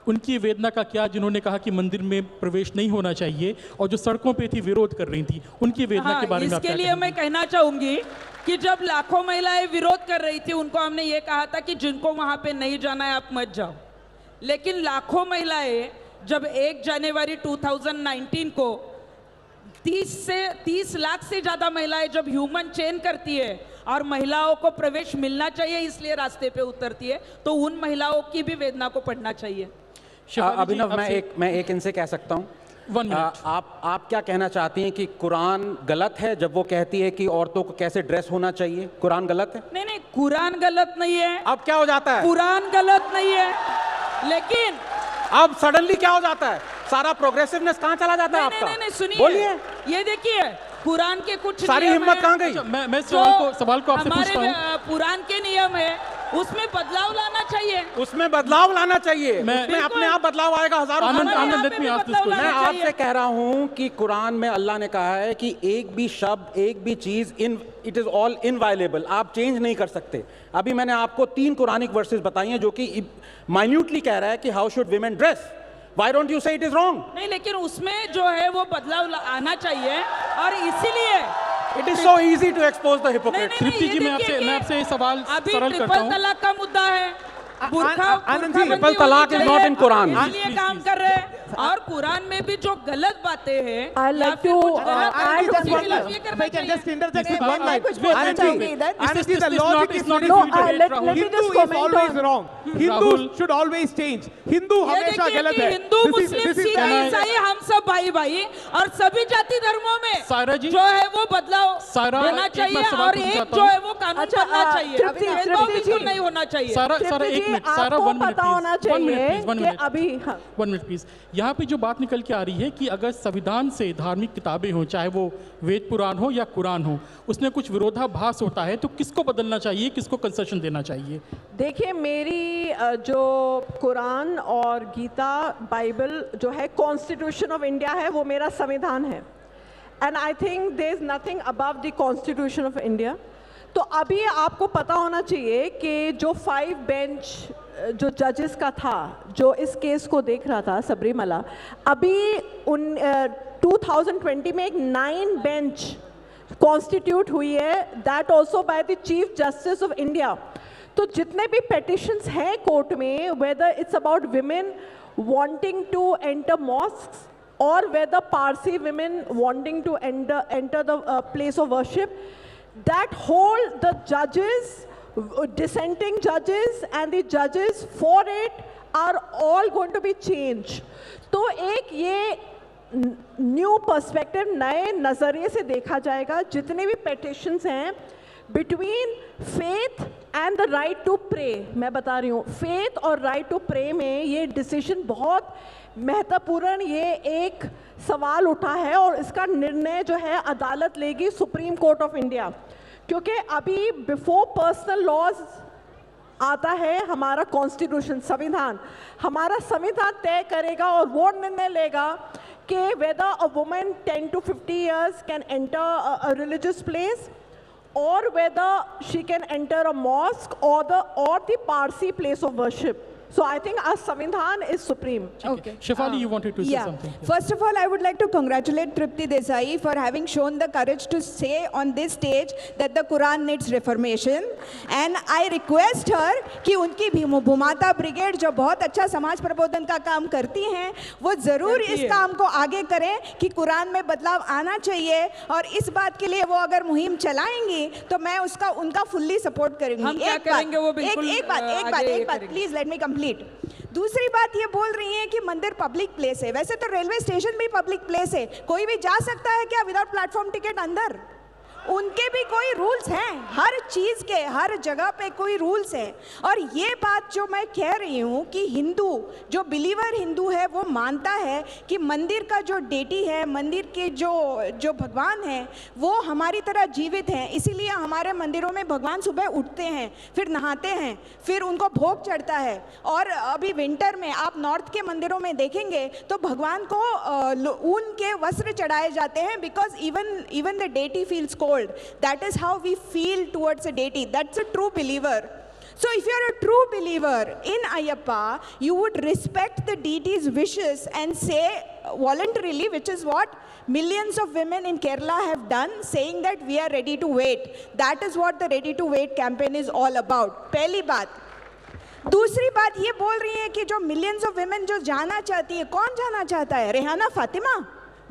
उनकी वेदना का क्या, जिन्होंने कहा कि मंदिर में प्रवेश नहीं होना चाहिए और जो सड़कों पे थी विरोध कर रही थी, उनकी वेदना के बारे में आप क्या इसके लिए मैं कहना चाहूंगी कि जब लाखों महिलाएं विरोध कर रही थी, उनको हमने ये कहा था कि जिनको वहाँ पे नहीं जाना है आप मत जाओ। लेकिन लाखों महिलाएं जब 1 जनवरी 2019 को 30 लाख से ज़्यादा महिलाएं जब ह्यूमन चेन करती है और महिलाओं को प्रवेश मिलना चाहिए इसलिए रास्ते पे उतरती है, तो उन महिलाओं की भी वेदना को पढ़ना चाहिए। अभिनव, मैं एक इनसे कह सकता हूँ 1 minute. आप क्या कहना चाहती हैं कि कुरान गलत है जब वो कहती है कि औरतों को कैसे ड्रेस होना चाहिए? कुरान गलत है? नहीं नहीं, कुरान गलत नहीं है। अब क्या हो जाता है? कुरान गलत नहीं है, लेकिन अब सडनली क्या हो जाता है? सारा प्रोग्रेसिवनेस कहाँ चला जाता है आपका? नहीं, सुनिए, बोलिए। ये देखिए, कुरान के कुछ सारी नियम हिम्मत हैं, कहाँ गई? मैं जो सवाल को आपसे पूछता हूँ। हमारे पुराण के नियम है, उसमें बदलाव लाना चाहिए। उसमें बदलाव लाना चाहिए। मैं- उसमें अपने आप बदलाव आएगा। हजारों आनंद, साल में। आनंद, let me ask this question. मैं आपसे कह रहा हूं कि कुरान में अल्लाह ने कहा है कि एक भी शब्द, एक भी चीज इट इज ऑल इनवायलेबल, आप चेंज नहीं कर सकते। अभी मैंने आपको 3 कुरानिक वर्सेस बताई हैं जो कि माइन्यूटली कह रहा है कि how should women dress. Why don't you say it is wrong? नहीं, लेकिन उसमें जो है वो बदलाव आना चाहिए, और इसीलिए It is so easy to expose the hypocrites. नहीं, तृप्ति ये जी, मैं देखिए आपसे कि ये सवाल अभी सरल करता ट्रिपल हूँ। तलाक का मुद्दा है, आनंद जी, ट्रिपल तलाक is not in Quran. इसलिए काम कर रहे हैं, और कुरान में भी जो गलत बातें हैं I'd या like फिर to, कुछ गलत है, add उसके one खिलाफ ये If करना I can just चाहिए। interject with मैं one line. कुछ बोलना Anand ji, चाहूंगी इधर। Anand ji, the This logic is is not very a No, simple. let me Hindu just is comment always on- wrong. Hindus Rahul. should always change. Hindu ये हमेशा देखिए गलत कि है. हिंदू, मुस्लिम, सिख, I- ईसाई, हम सब भाई भाई, और सभी जाति धर्मों में सायरा जी, जो है वो बदलाव सायरा, होना एक मैं चाहिए, सवाल और पूछना एक चाहता जो हूँ। है वो कानून अच्छा, बनना चाहिए। तृप्ति, भेदभाव तृप्ति बिल्कुल जी, नहीं होना चाहिए। सारा तृप्ति एक जी, मिनट, सारा आपको 1 मिनट पता होना प्लीज, 1 मिनट चाहिए प्लीज, 1 कि मिनट अभी हाँ। 1 मिनट प्लीज। यहाँ पे जो बात निकल के आ रही है कि अगर संविधान से धार्मिक किताबें हो, चाहे वो वेद पुराण हो या कुरान हो, उसमें कुछ विरोधाभास होता है, तो किसको बदलना चाहिए, किसको कंसेशन देना चाहिए? देखिए, मेरी जो कुरान और गीता बाइबल जो है कॉन्स्टिट्यूशन ऑफ इंडिया है, वो मेरा संविधान है, and I think there is nothing above the constitution of India. तो अभी आपको पता होना चाहिए कि जो 5 बेंच जो जजेस का था, जो इस केस को देख रहा था, सबरीमला, अभी 2020 में एक 9 बेंच कॉन्स्टिट्यूट हुई है, that also by the chief justice of India. तो जितने भी पेटिशंस हैं कोर्ट में, whether it's about women wanting to enter mosques or whether Parsi women wanting to enter the place of worship, that whole, the judges, dissenting judges and the judges for it are all going to be changed. तो एक ये new perspective, नए नज़रिए से देखा जाएगा जितने भी पेटिशंस हैं between faith and the right to pray. मैं बता रही हूँ, फेथ और राइट टू प्रे में ये डिसीजन बहुत महत्वपूर्ण, ये एक सवाल उठा है, और इसका निर्णय जो है अदालत लेगी, सुप्रीम कोर्ट ऑफ इंडिया। क्योंकि अभी बिफोर पर्सनल लॉज आता है हमारा कॉन्स्टिट्यूशन, संविधान। हमारा संविधान तय करेगा और वो निर्णय लेगा कि whether a woman 10 to 50 years can enter a religious place, or whether she can enter a mosque or the Parsi place of worship. So I think our Samvidhan is supreme. Okay. Shefali, you wanted to say Yeah. something. First of all, I would like to congratulate Tripti Desai for having shown the courage to say on this stage that the Quran needs reformation. And I request her कि उनकी भूमाता brigade जो बहुत अच्छा समाज प्रबोधन का काम करती हैं, वो ज़रूर इस काम को आगे करें कि कुरान में बदलाव आना चाहिए, और इस बात के लिए वो अगर मुहिम चलाएंगी तो मैं उनका फुल्ली सपोर्ट करूंगी। हम क्या करेंगे वो बिल्कुल एक बात प्लीज लेट मी कंप्लीट। दूसरी बात ये बोल रही हैं कि मंदिर पब्लिक प्लेस है, वैसे तो रेलवे स्टेशन भी पब्लिक प्लेस है, कोई भी जा सकता है क्या विदाउट प्लेटफॉर्म टिकट अंदर? उनके भी कोई रूल्स हैं, हर चीज़ के हर जगह पे कोई रूल्स हैं। और ये बात जो मैं कह रही हूँ कि हिंदू जो बिलीवर हिंदू है वो मानता है कि मंदिर का जो डेटी है, मंदिर के जो भगवान हैं वो हमारी तरह जीवित हैं, इसीलिए हमारे मंदिरों में भगवान सुबह उठते हैं, फिर नहाते हैं, फिर उनको भोग चढ़ता है। और अभी विंटर में आप नॉर्थ के मंदिरों में देखेंगे तो भगवान को ऊन के वस्त्र चढ़ाए जाते हैं, because even the deity feels cold. That is how we feel towards a deity. That's a true believer. So if you are a true believer in Ayyappa, you would respect the deity's wishes and say voluntarily, which is what millions of women in Kerala have done, saying that we are ready to wait. That is what the Ready to Wait campaign is all about. पहली बात। दूसरी बात ये बोल रही है कि जो millions of women जो जाना चाहती है, कौन जाना चाहता है? रेहाना फातिमा,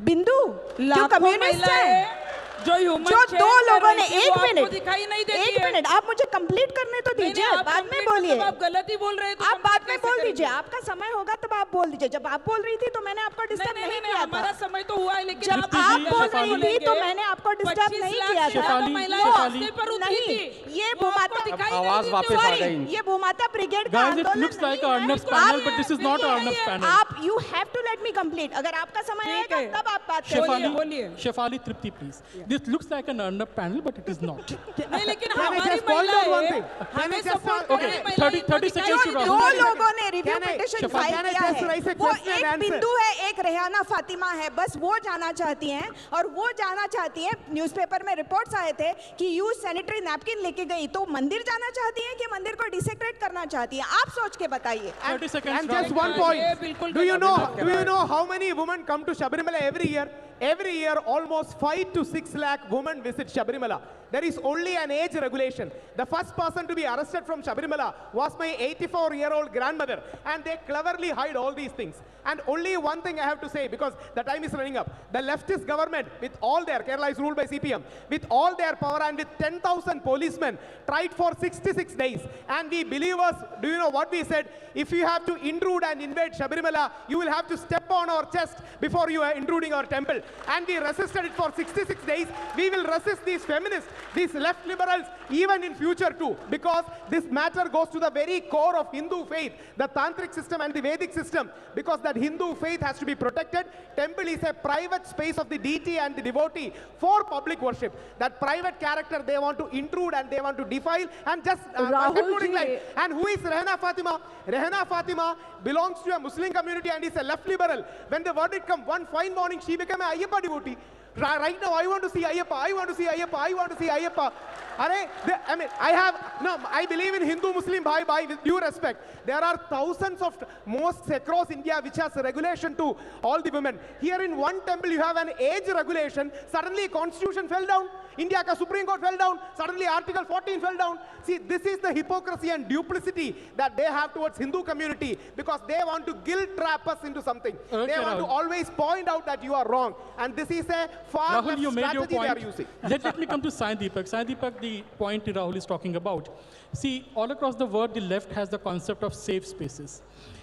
बिंदु, जो कम्युनिस्ट है, जो human जो change दो कर लोगों रही ने थी, एक वो आपको मिनट दिखाई नहीं देती एक है। मिनट आप मुझे कंप्लीट करने तो नहीं, दीजिए, नहीं, आप बाद में complete बोलिए। मतलब आप गलत ही बोल रहे हैं तो आप बाद complete में कैसे बोल करेंगे? दीजिए, आपका समय होगा तब आप बोल दीजिए। जब आप बोल रही थी तो मैंने आपको डिस्टर्ब नहीं किया हमारा था। समय तो हुआ है, लेकिन जब तृप्ति आप जी, बोल शेफाली रही थी तो मैंने आपको डिस्टर्ब 25 नहीं लाख किया से था। ज्यादा शेफाली, महिलाएं शेफाली। रास्ते पर उतरी नहीं, थी। ये वो आपको भूमाता दिखाई नहीं आवाज देती वापस होगी। आ गई। ये भूमाता ब्रिगेड का Guys, it आंदोलन looks like नहीं a है। Arnav's आप- panel, but this is not Arnav's panel. आप you have to let me complete. अगर आपका समय ठीक आएगा है। तब आप बात शेफाली, करिए। बोलिए। Shefali, Tripti, please. This looks like an Arnav panel, but it is not. नहीं, लेकिन Can I हमारी just point out one महिलाएं thing? Can I हमें just सपोर्ट ask- करने Okay, महिलाएं 30 को seconds to दिखाई जो Rahul. दो लोगों ने review Can I- petition Shefali, file can I किया just raise है a वो question and एक answer? बिंदु है, एक रेहाना फातिमा है, बस वो जाना चाहती हैं। और वो जाना चाहती हैं, न्यूज़पेपर में रिपोर्ट्स आए थे कि यूज सैनिटरी नैपकिन लेके गई तो मंदिर जाना चाहती हैं कि मंदिर को डिसेक्रेट करना चाहती हैं। आप सोच के बताइए। 30 seconds. And just Rahul. one ये point. बिल्कुल Do you गलत know how many women come to Sabarimala every year? Every year, almost 5 to 6 lakh women visit Sabarimala. There is only an age regulation. The first person to be arrested from Sabarimala was my 84-year-old grandmother, and they cleverly hide all these things. And only one thing I have to say, because the time is running up. The leftist government, with all their, Kerala is ruled by CPM, with all their power and with 10,000 policemen, tried for 66 days. And we believers, do you know what we said? If you have to intrude and invade Sabarimala, you will have to step on our chest before you are intruding our temple. And we resisted it for 66 days. We will resist these feminists, these left liberals, even in future too, because this matter goes to the very core of Hindu faith, the Tantric system and the Vedic system, because that Hindu faith has to be protected. Temple is a private space of the deity and the devotee for public worship. That private character they want to intrude and they want to defile. And just Rahul concluding ji. line. And who is Rehna Fatima? Rehna Fatima belongs to a Muslim community and is a left liberal. When the verdict come, one fine morning she became a Ayyappa devotee. Right now, I want to see Ayyappa. I want to see Ayyappa. I want to see Ayyappa. I believe in Hindu-Muslim bhai, with due respect. There are thousands of mosques across India which has regulation to all the women. Here in one temple, you have an age regulation. Suddenly, constitution fell down. India ka Supreme Court fell down. Suddenly, Article 14 fell down. See, this is the hypocrisy and duplicity that they have towards Hindu community, because they want to guilt trap us into something. Okay, They want to Rahul. always point out that you are wrong. And this is a far Rahul, left you made your strategy they are point. using. Let me come to Sai Deepak. Sai Deepak, the point Rahul is talking about. See, all across the world, the left has the concept of safe spaces,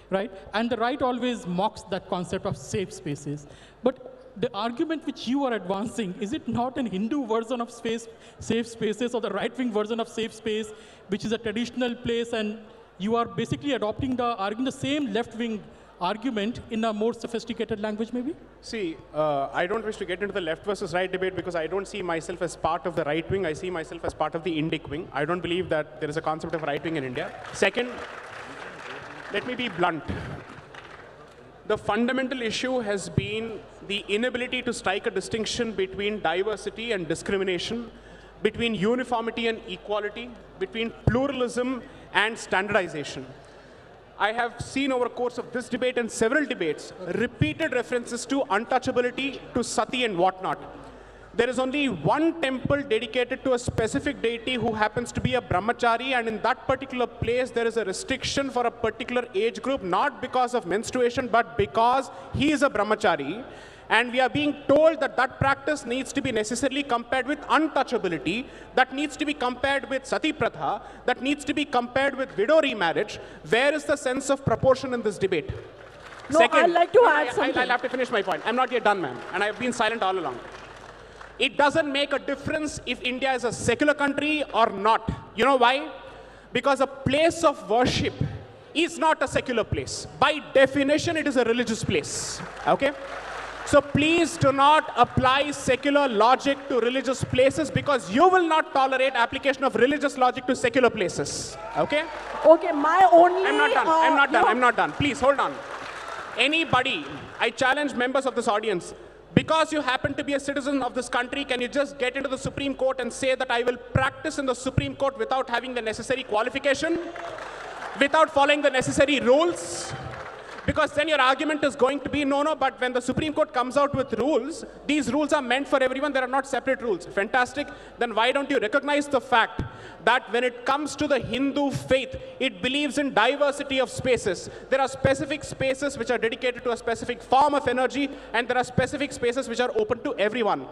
right? And the right always mocks that concept of safe spaces. But the argument which you are advancing, is it not an Hindu version of safe spaces, or the right-wing version of safe space, which is a traditional place, and you are basically arguing the same left-wing argument in a more sophisticated language, maybe? See, I don't wish to get into the left versus right debate because I don't see myself as part of the right wing. I see myself as part of the Indic wing. I don't believe that there is a concept of right wing in India. Second, let me be blunt. The fundamental issue has been the inability to strike a distinction between diversity and discrimination, between uniformity and equality, between pluralism and standardization. I have seen over the course of this debate and several debates repeated references to untouchability, to sati and whatnot. There is only one temple dedicated to a specific deity who happens to be a brahmachari, and in that particular place there is a restriction for a particular age group, not because of menstruation, but because he is a brahmachari. And we are being told that that practice needs to be necessarily compared with untouchability, that needs to be compared with sati pratha, that needs to be compared with widow remarriage. Where is the sense of proportion in this debate? No, I'd like to add something. I'll have to finish my point. I'm not yet done, ma'am, and I've been silent all along. It doesn't make a difference if India is a secular country or not. You know why? Because a place of worship is not a secular place. By definition, it is a religious place. Okay? So please do not apply secular logic to religious places, because you will not tolerate application of religious logic to secular places. Okay? Okay, my only... I'm not done. I'm not done. I'm not done. Please hold on. Anybody, I challenge members of this audience, because you happen to be a citizen of this country, can you just get into the Supreme Court and say that I will practice in the Supreme Court without having the necessary qualification, without following the necessary rules? Because then your argument is going to be, no, but when the Supreme Court comes out with rules, these rules are meant for everyone, there are not separate rules. Fantastic. Then why don't you recognize the fact that when it comes to the Hindu faith, it believes in diversity of spaces. There are specific spaces which are dedicated to a specific form of energy, and there are specific spaces which are open to everyone.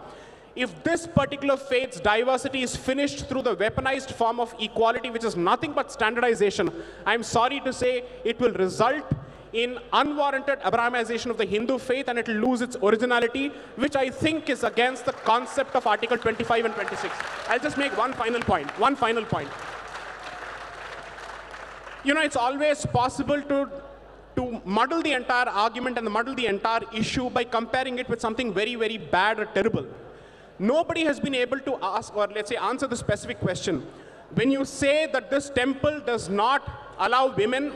if this particular faith's diversity is finished through the weaponized form of equality, which is nothing but standardization, I'm sorry to say it will result in unwarranted Abrahamization of the Hindu faith, and it will lose its originality, which I think is against the concept of Article 25 and 26. I'll just make one final point. You know, it's always possible to muddle the entire argument and muddle the entire issue by comparing it with something very, very bad or terrible. Nobody has been able to ask, or let's say answer the specific question. When you say that this temple does not allow women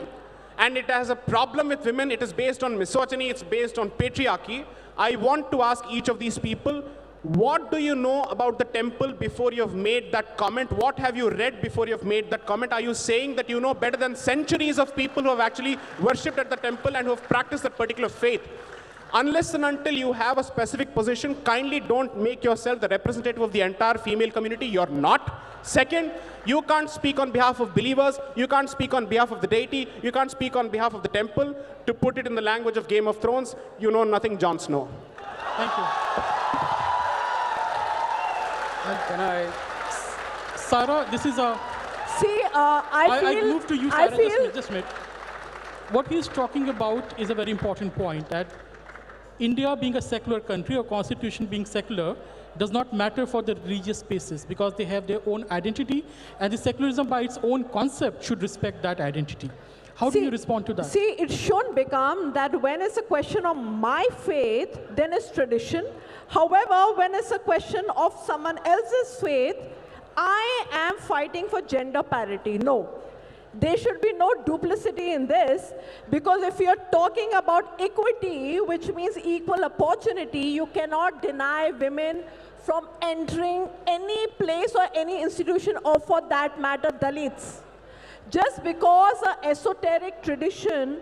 and it has a problem with women, it is based on misogyny, it's based on patriarchy, I want to ask each of these people, what do you know about the temple before you have made that comment? What have you read before you have made that comment? Are you saying that you know better than centuries of people who have actually worshipped at the temple and who have practiced that particular faith? Unless and until you have a specific position, kindly don't make yourself the representative of the entire female community. You're not. Second, you can't speak on behalf of believers, you can't speak on behalf of the deity, you can't speak on behalf of the temple. To put it in the language of Game of Thrones, you know nothing, Jon Snow. Thank you. Can I? Sarah, this is a... See, I feel... move to you, I Sarah, feel... just a minute. What he's talking about is a very important point, that India being a secular country, or constitution being secular, does not matter for the religious spaces because they have their own identity, and the secularism by its own concept should respect that identity. How do you respond to that? See, it should become that when it's a question of my faith, then it's tradition. However, when it's a question of someone else's faith, I am fighting for gender parity. No. There should be no duplicity in this, because if you're talking about equity, which means equal opportunity, you cannot deny women from entering any place or any institution, or for that matter, Dalits. Just because an esoteric tradition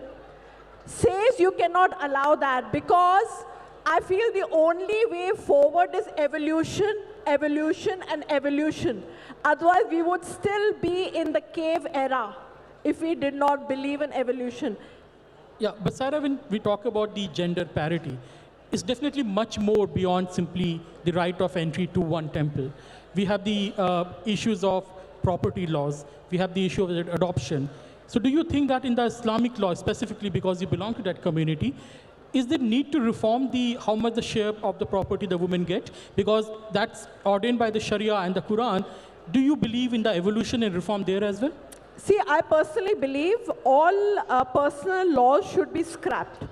says you cannot allow that, because I feel the only way forward is evolution, evolution, and evolution. Otherwise, we would still be in the cave era if we did not believe in evolution. Yeah, but Sarah, when we talk about the gender parity, it's definitely much more beyond simply the right of entry to one temple. We have the issues of property laws. We have the issue of adoption. So do you think that in the Islamic law, specifically because you belong to that community, is there need to reform how much the share of the property the women get? Because that's ordained by the Sharia and the Quran. Do you believe in the evolution and reform there as well? See, I personally believe all personal laws should be scrapped.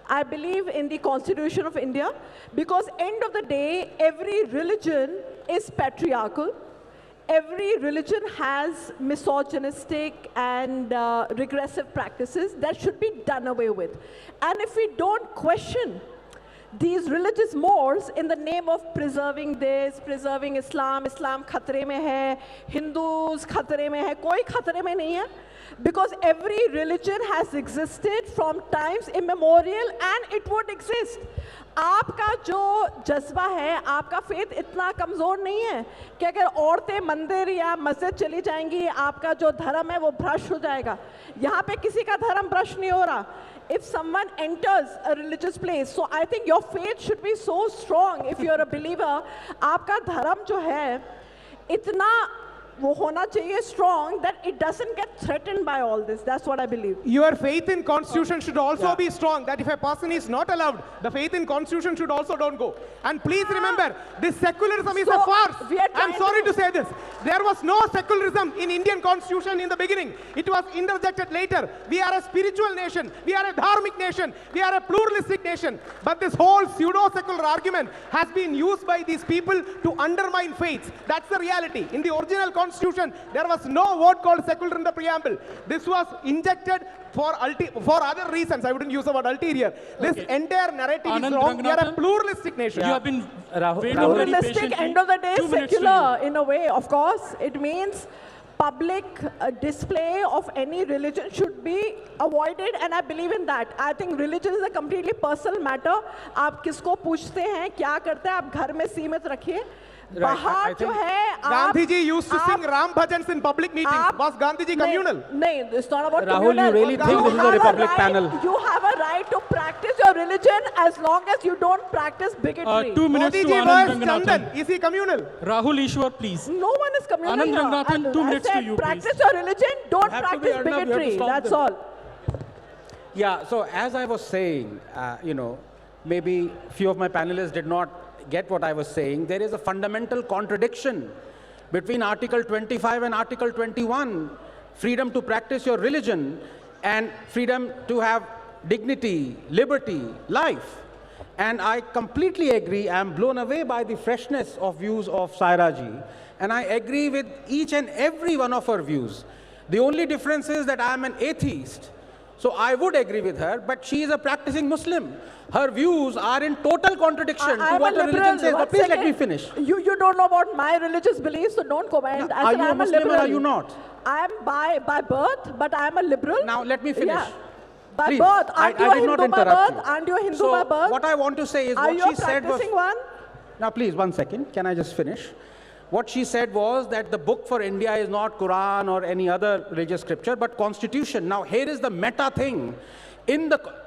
I believe in the Constitution of India, because end of the day, every religion is patriarchal. Every religion has misogynistic and regressive practices that should be done away with. And if we don't question these religious mores in the name of preserving this, preserving Islam, Islam khatre mein hai, Hindus khatre mein hai, koi khatre mein nahi hai. Because every religion has existed from times immemorial and it would exist. आपका जो जज्बा है, आपका faith इतना कमज़ोर नहीं है कि अगर औरतें मंदिर या मस्जिद चली जाएंगी, आपका जो धर्म है वो भ्रष्ट हो जाएगा. यहाँ पे किसी का धर्म भ्रष्ट नहीं हो रहा. If someone enters a religious place, so I think your faith should be so strong. If you're a believer, आपका धर्म जो है इतना वो होना चाहिए strong that it doesn't get threatened by all this. That's what I believe. Your faith in constitution should also be strong, that if a person is not allowed, the faith in constitution should also don't go. And please remember, this secularism is a farce. I'm sorry to say this. There was no secularism in Indian constitution in the beginning. It was interjected later. We are a spiritual nation. We are a dharmic nation. We are a pluralistic nation. But this whole pseudo-secular argument has been used by these people to undermine faiths. That's the reality. In the original constitution, there was no word called secular in the preamble. This was injected for other reasons. I wouldn't use the word ulterior. This entire narrative is wrong. We are a pluralistic nation. You have been Pluralistic, end of the day, secular in a way. Of course, it means public display of any religion should be avoided, and I believe in that. I think religion is a completely personal matter. आप किसको पूछते हैं, क्या करते हैं, आप घर में सीमित रखिए. बाहर जो है Gandhi ji used to sing Ram bhajans in public meetings. Was Gandhi ji communal? नहीं, it's not about Rahul, communal. you really think this is a have Republic right, panel? You have a right to practice your religion as long as you don't practice bigotry. 2 minutes Modi to ji Anand was Ranganathan. Chandan. Is he communal? Rahul Ishwar, please. No one is communal Anand here. Ranganathan, 2 I minutes to said you, practice please. your religion, don't have to be practice Arnab, you have to bigotry. stop That's them. all. Yeah, so as I was saying, maybe few of my panelists did not get what I was saying. There is a fundamental contradiction between Article 25 and Article 21, freedom to practice your religion and freedom to have dignity, liberty, life. And I completely agree. I am blown away by the freshness of views of Saira ji. And I agree with each and every one of her views. The only difference is that I am an atheist. So I would agree with her, but she is a practicing Muslim. Her views are in total contradiction to I'm what a her liberal. religion says. Now, One please let me second. finish. You don't know about my religious beliefs, so don't comment. Now, I are said you a I'm Muslim or liberal. are you not? I am by birth, but I am a liberal. Now let me finish. Yeah. By Please, birth, I aren't you a did not Hindu by interrupt birth? you. Aren't you a Hindu So by birth? what I want to say is Are what you she said was... practicing one? Now please, 1 second. Can I just finish? What she said was that the book for India is not Quran or any other religious scripture, but Constitution. Now here is the meta thing.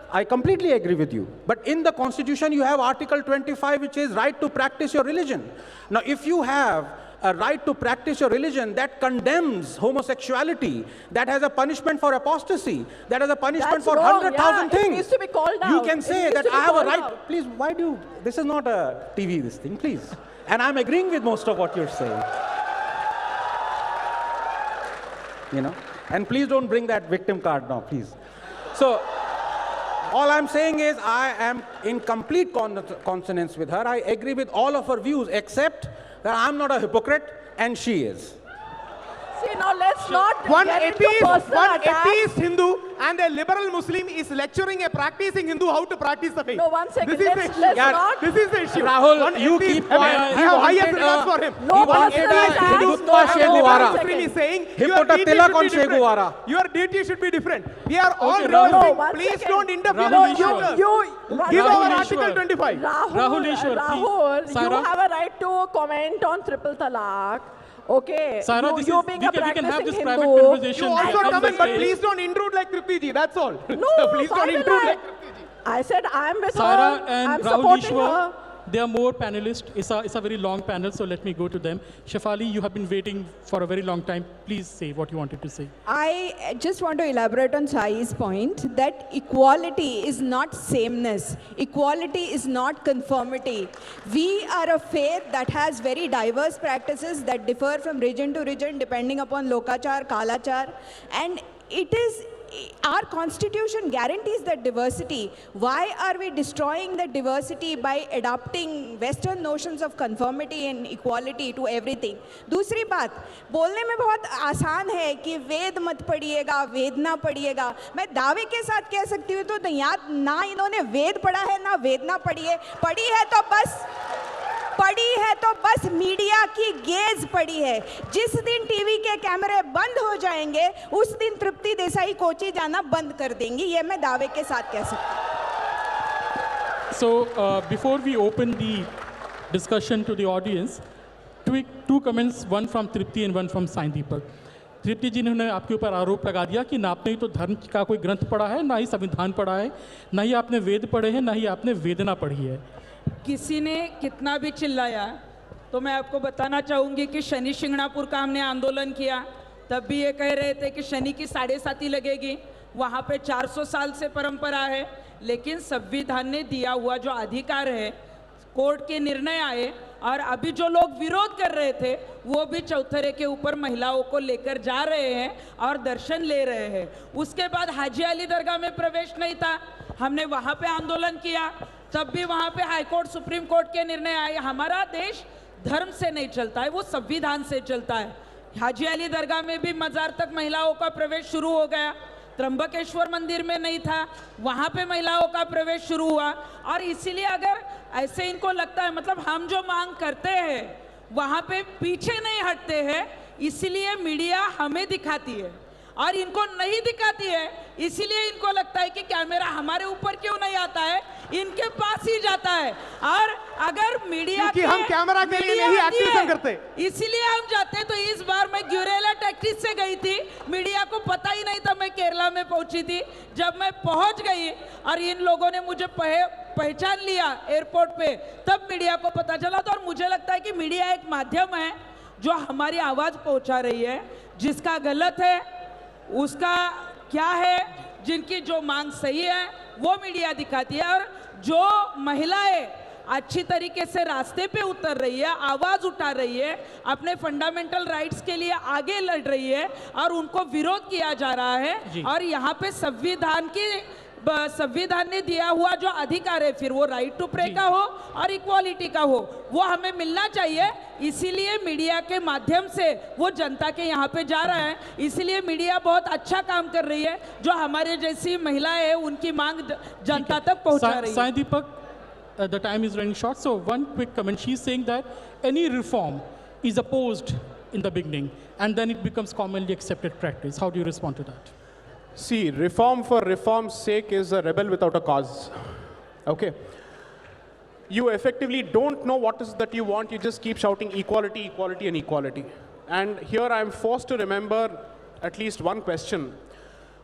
I completely agree with you. But in the Constitution, you have Article 25, which is right to practice your religion. Now, if you have a right to practice your religion that condemns homosexuality, that has a punishment for apostasy, that has a punishment That's for wrong. 100,000 Yeah, it things. needs to be called You out. can It say needs that to be I have a called right. out. Please, why do you... This is not a TV, this thing, please. And I'm agreeing with most of what you're saying. And please don't bring that victim card now, please. So, all I'm saying is I am in complete consonance with her. I agree with all of her views, except that I'm not a hypocrite and she is. See, now let's not One get into atheist, personal one attacks. atheist Hindu and a liberal Muslim is lecturing a practicing Hindu how to practice the faith. No, 1 second. This is the Let's issue. not. Yeah, This is the issue. Rahul, One you atheist- keep quiet. I He have highest wanted regards a- for him. No He wanted personal a attacks. Hindutva No, Che no, Guevara. 1 Muslim is second. saying He your put a deity tilak should on be Che different. Guevara. Your deity should be different. We are all Okay, reversing. Rahul. No, 1 Please second. don't interfere Rahul with Ishwar. others. Give Rahul our Ishwar. Article 25. Rahul Ishwar, please. Rahul, you Saira? have a right to comment on triple talaq. Okay. Saira, you, this you is, being we a can have practicing this Hindu. private conversation. You also on the comment, but stage. please don't intrude like Tripti ji. That's all. No, Please why don't will intrude I? like Tripti ji. I said I am with Saira her. and I'm Rahul supporting Ishwar, her. there are more panelists. It's a very long panel, so let me go to them. Shefali, you have been waiting for a very long time. Please say what you wanted to say. I just want to elaborate on Sai's point that equality is not sameness. Equality is not conformity. We are a faith that has very diverse practices that differ from region to region depending upon lokachar, kalachar, and it is our constitution guarantees that diversity. Why are we destroying that diversity by adopting Western notions of conformity and equality to everything? दूसरी बात, बोलने में बहुत आसान है कि वेद मत पढ़िएगा, वेद ना पढ़िएगा. मैं दावे के साथ कह सकती हूँ तो याद ना इन्होंने वेद पढ़ा है ना वेद ना पढ़ी है तो बस मीडिया की गेज पड़ी है. जिस दिन टीवी के कैमरे बंद हो जाएंगे उस दिन तृप्ति देसाई कोची जाना बंद कर देंगी. ये मैं दावे के साथ कह सकती हूँ. So, before we open the discussion to the audience, two comments, one from Tripti and one from Sai Deepak. तृप्ति जी ने आपके ऊपर आरोप लगा दिया कि ना आपने तो धर्म का कोई ग्रंथ पढ़ा है, ना ही संविधान पढ़ा है, ना ही आपने वेद पढ़े हैं, ना ही आपने वेदना पढ़ी है. किसी ने कितना भी चिल्लाया तो मैं आपको बताना चाहूँगी कि शनि शिंगणापुर का हमने आंदोलन किया, तब भी ये कह रहे थे कि शनि की 7.5 लगेगी. वहाँ पे 400 साल से परंपरा है, लेकिन संविधान ने दिया हुआ जो अधिकार है, कोर्ट के निर्णय आए और अभी जो लोग विरोध कर रहे थे वो भी चौथरे के ऊपर महिलाओं को लेकर जा रहे हैं और दर्शन ले रहे हैं. उसके बाद हाजी अली दरगाह में प्रवेश नहीं था, हमने वहाँ पे आंदोलन किया, तब भी वहाँ पे हाई कोर्ट सुप्रीम कोर्ट के निर्णय आए. हमारा देश धर्म से नहीं चलता है, वो संविधान से चलता है. हाजी अली दरगाह में भी मज़ार तक महिलाओं का प्रवेश शुरू हो गया. त्र्यंबकेश्वर मंदिर में नहीं था, वहाँ पे महिलाओं का प्रवेश शुरू हुआ. और इसीलिए अगर ऐसे इनको लगता है, मतलब हम जो मांग करते हैं वहाँ पे पीछे नहीं हटते हैं, इसलिए मीडिया हमें दिखाती है. और इनको नहीं दिखाती है, इसीलिए इनको लगता है कि कैमरा हमारे ऊपर क्यों नहीं आता है, इनके पास ही जाता है। और अगर मीडिया क्योंकि हम कैमरा के लिए नहीं एक्टिविज्म करते, इसीलिए हम जाते। तो इस बार मैं ग्यूरेला टैक्टिस से गई थी, मीडिया को पता ही नहीं था मैं केरला में पहुंची थी। जब मैं पहुंच गई और इन लोगों ने मुझे पहचान लिया एयरपोर्ट पे, तब मीडिया को पता चला। तो और मुझे लगता है कि मीडिया एक माध्यम है जो हमारी आवाज पहुंचा रही है, जिसका गलत है उसका क्या है, जिनकी जो मांग सही है वो मीडिया दिखाती है, और जो महिलाएं अच्छी तरीके से रास्ते पे उतर रही है, आवाज उठा रही है, अपने फंडामेंटल राइट्स के लिए आगे लड़ रही है और उनको विरोध किया जा रहा है। और यहाँ पे संविधान ने दिया हुआ जो अधिकार है, फिर वो राइट टू प्रे का हो और इक्वालिटी का हो, वो हमें मिलना चाहिए। इसीलिए मीडिया के माध्यम से वो जनता के यहाँ पे जा रहा है। इसीलिए मीडिया बहुत अच्छा काम कर रही है, जो हमारे जैसी महिलाएं हैं उनकी मांग जनता तक पहुंचा रही है। Sai Deepak, the time is running short, so one quick comment. She's saying that any reform is opposed in the beginning and then it becomes commonly accepted practice. How do you respond to that? See, reform for reform's sake is a rebel without a cause. Okay? You effectively don't know what is that you want, you just keep shouting equality, equality, and equality. And here I am forced to remember at least one question.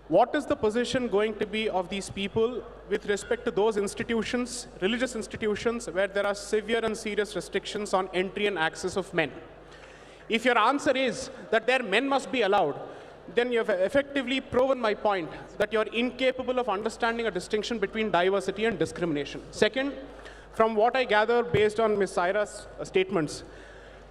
What is the position going to be of these people with respect to those institutions, religious institutions, where there are severe and serious restrictions on entry and access of men? If your answer is that their men must be allowed, then you have effectively proven my point that you're incapable of understanding a distinction between diversity and discrimination. Second, from what I gather based on Ms. Saira's statements,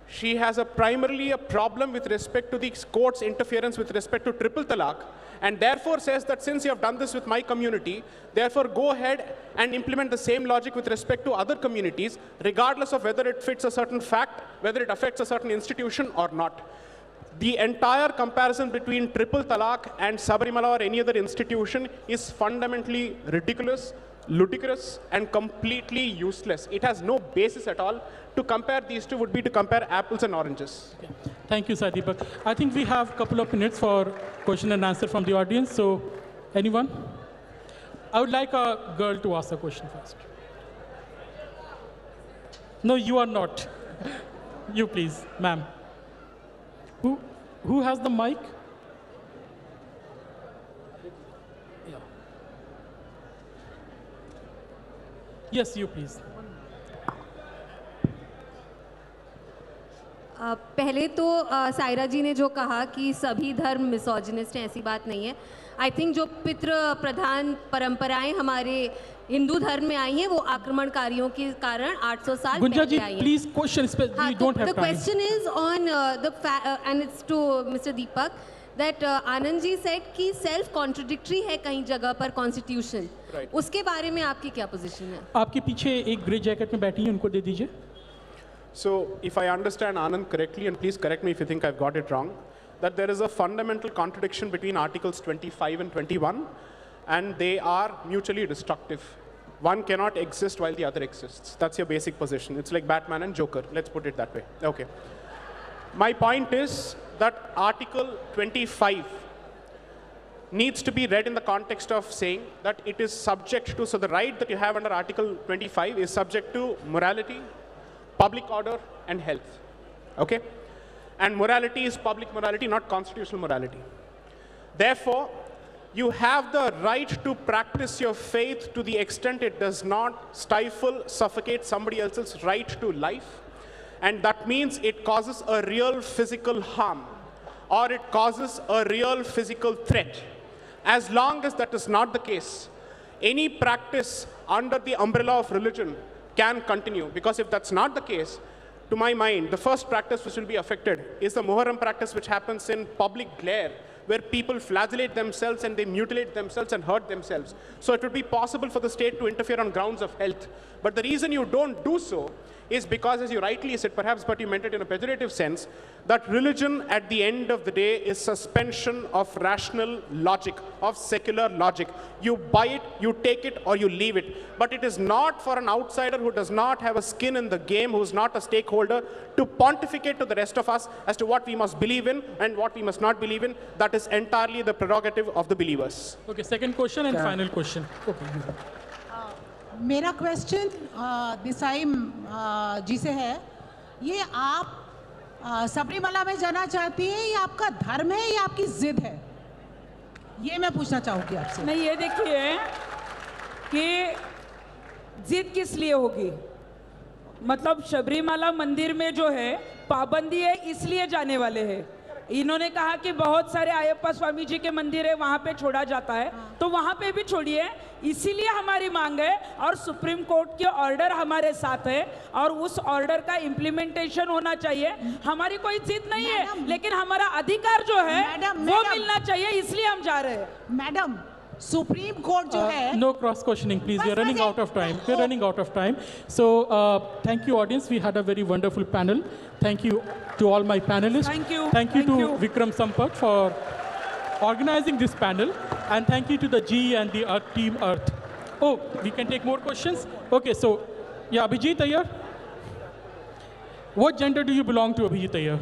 she has primarily a problem with respect to the court's interference with respect to triple talaq, and therefore says that since you have done this with my community, therefore go ahead and implement the same logic with respect to other communities, regardless of whether it fits a certain fact, whether it affects a certain institution or not. The entire comparison between triple talaq and Sabarimala or any other institution is fundamentally ridiculous, ludicrous, and completely useless. It has no basis at all. To compare these two would be to compare apples and oranges. Okay. Thank you, Sai Deepak. I think we have a couple of minutes for question and answer from the audience. So, anyone? I would like a girl to ask a question first. No, you are not. You please, ma'am. Who has the mic? Yeah. Yes, you please. पहले तो सायरा जी ने जो कहा कि सभी धर्म misogynist हैं, ऐसी बात नहीं है। आई थिंक जो पितृ प्रधान परंपराएं हमारे हिंदू धर्म में आई हैं, वो आक्रमणकारियों के कारण 800 साल पहले आई हैं। Please question, we don't have time. The question is on and it's to Mr. Deepak that Anand ji said कि self contradictory है कहीं जगह पर कॉन्स्टिट्यूशन, उसके बारे में आपकी क्या पोजीशन है? आपके पीछे एक ग्रे जैकेट में बैठी है, उनको दे दीजिए। So, if I understand Anand correctly, and please correct me if you think I've got it wrong, that there is a fundamental contradiction between Articles 25 and 21, and they are mutually destructive. One cannot exist while the other exists. That's your basic position. It's like Batman and Joker. Let's put it that way. Okay. My point is that Article 25 needs to be read in the context of saying that it is subject to, so the right that you have under Article 25 is subject to morality, public order, and health. Okay? And morality is public morality, not constitutional morality. Therefore, you have the right to practice your faith to the extent it does not stifle, suffocate somebody else's right to life. And that means it causes a real physical harm, or it causes a real physical threat. As long as that is not the case, any practice under the umbrella of religion can continue. Because if that's not the case, to my mind, the first practice which will be affected is the Muharram practice, which happens in public glare, where people flagellate themselves and they mutilate themselves and hurt themselves. So it would be possible for the state to interfere on grounds of health. But the reason you don't do so is because, as you rightly said, perhaps, but you meant it in a pejorative sense, that religion at the end of the day is suspension of rational logic, of secular logic. You buy it, you take it, or you leave it. But it is not for an outsider who does not have a skin in the game, who is not a stakeholder, to pontificate to the rest of us as to what we must believe in and what we must not believe in. That is entirely the prerogative of the believers. Okay, second question and final question. Okay. मेरा question Desai जी से है, ये आप सबरीमला में जाना चाहती हैं, ये आपका धर्म है या आपकी जिद है? ये मैं पूछना चाहूँगी आपसे। नहीं, ये देखिए कि जिद किस लिए होगी। मतलब शबरीमला मंदिर में जो है पाबंदी है, इसलिए जाने वाले हैं। इन्होंने कहा कि बहुत सारे अयप्पा स्वामी जी के मंदिर है, वहां पे छोड़ा जाता है, तो वहां पे भी छोड़िए। इसीलिए हमारी मांग है और सुप्रीम कोर्ट के ऑर्डर हमारे साथ है और उस ऑर्डर का इम्प्लीमेंटेशन होना चाहिए। हमारी कोई जिद नहीं है, लेकिन हमारा अधिकार जो है वो मिलना चाहिए, इसलिए हम जा रहे हैं। मैडम, सुप्रीम कोर्ट जो है, No cross questioning, please. We are running out of time. We are running out of time. So thank you, audience. We had a very wonderful panel. Thank you to all my panelists. Thank you. Thank you to Vikram Sampat for organizing this panel, and thank you to the G and the Earth team Earth. Oh, we can take more questions. Okay, so yeah, Abhijit Iyer. What gender do you belong to, Abhijit Iyer?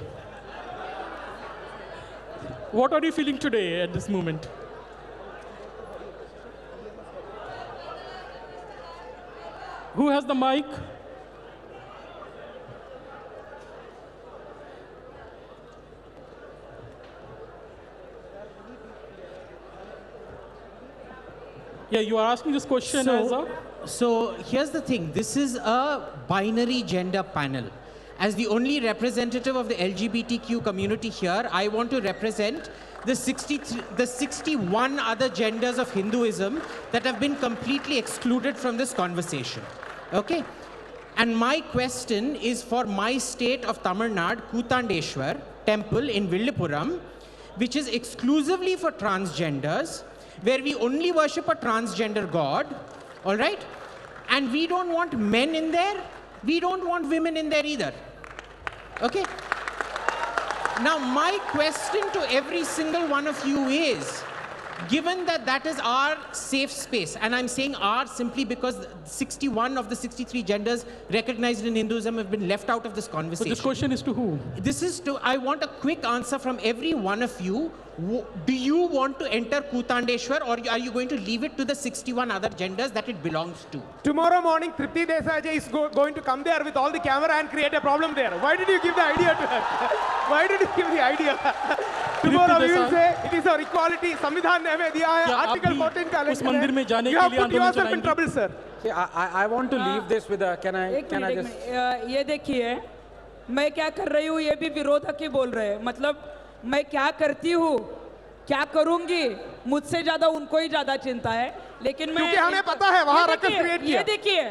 What are you feeling today at this moment? Who has the mic? Yeah, you are asking this question as a... So here's the thing. This is a binary gender panel. As the only representative of the LGBTQ community here, I want to represent the 61 other genders of Hinduism that have been completely excluded from this conversation. Okay? And my question is for my state of Tamil Nadu, Kutandeshwar temple in Villupuram, which is exclusively for transgenders, where we only worship a transgender god, all right? And we don't want men in there, we don't want women in there either. Okay? Now, my question to every single one of you is, given that that is our safe space, and I'm saying our simply because 61 of the 63 genders recognized in Hinduism have been left out of this conversation. So this question is to who? This is to, I want a quick answer from every one of you. Do you want to enter Kutandeshwar, or are you going to leave it to the 61 other genders that it belongs to? Tomorrow morning, Tripti Desai is going to come there with all the camera and create a problem there. Why did you give the idea to her? Why did you give the idea? Tomorrow we will say it is our equality. Samvidhan ने हमें दिया है. Article 14 का उस मंदिर में जाने You के have लिए put आंदोलन yourself in चलाएंगे. trouble, sir. I want to leave this with a, can I just... ये देखिए, मैं क्या कर रही हूँ ये भी विरोधक ही बोल रहे हैं। मतलब मैं क्या करती हूँ, क्या करूंगी, मुझसे ज्यादा उनको ही ज्यादा चिंता है। लेकिन मैं, क्योंकि हमें पता है वहाँ रकत क्रिएट किया। ये देखिए,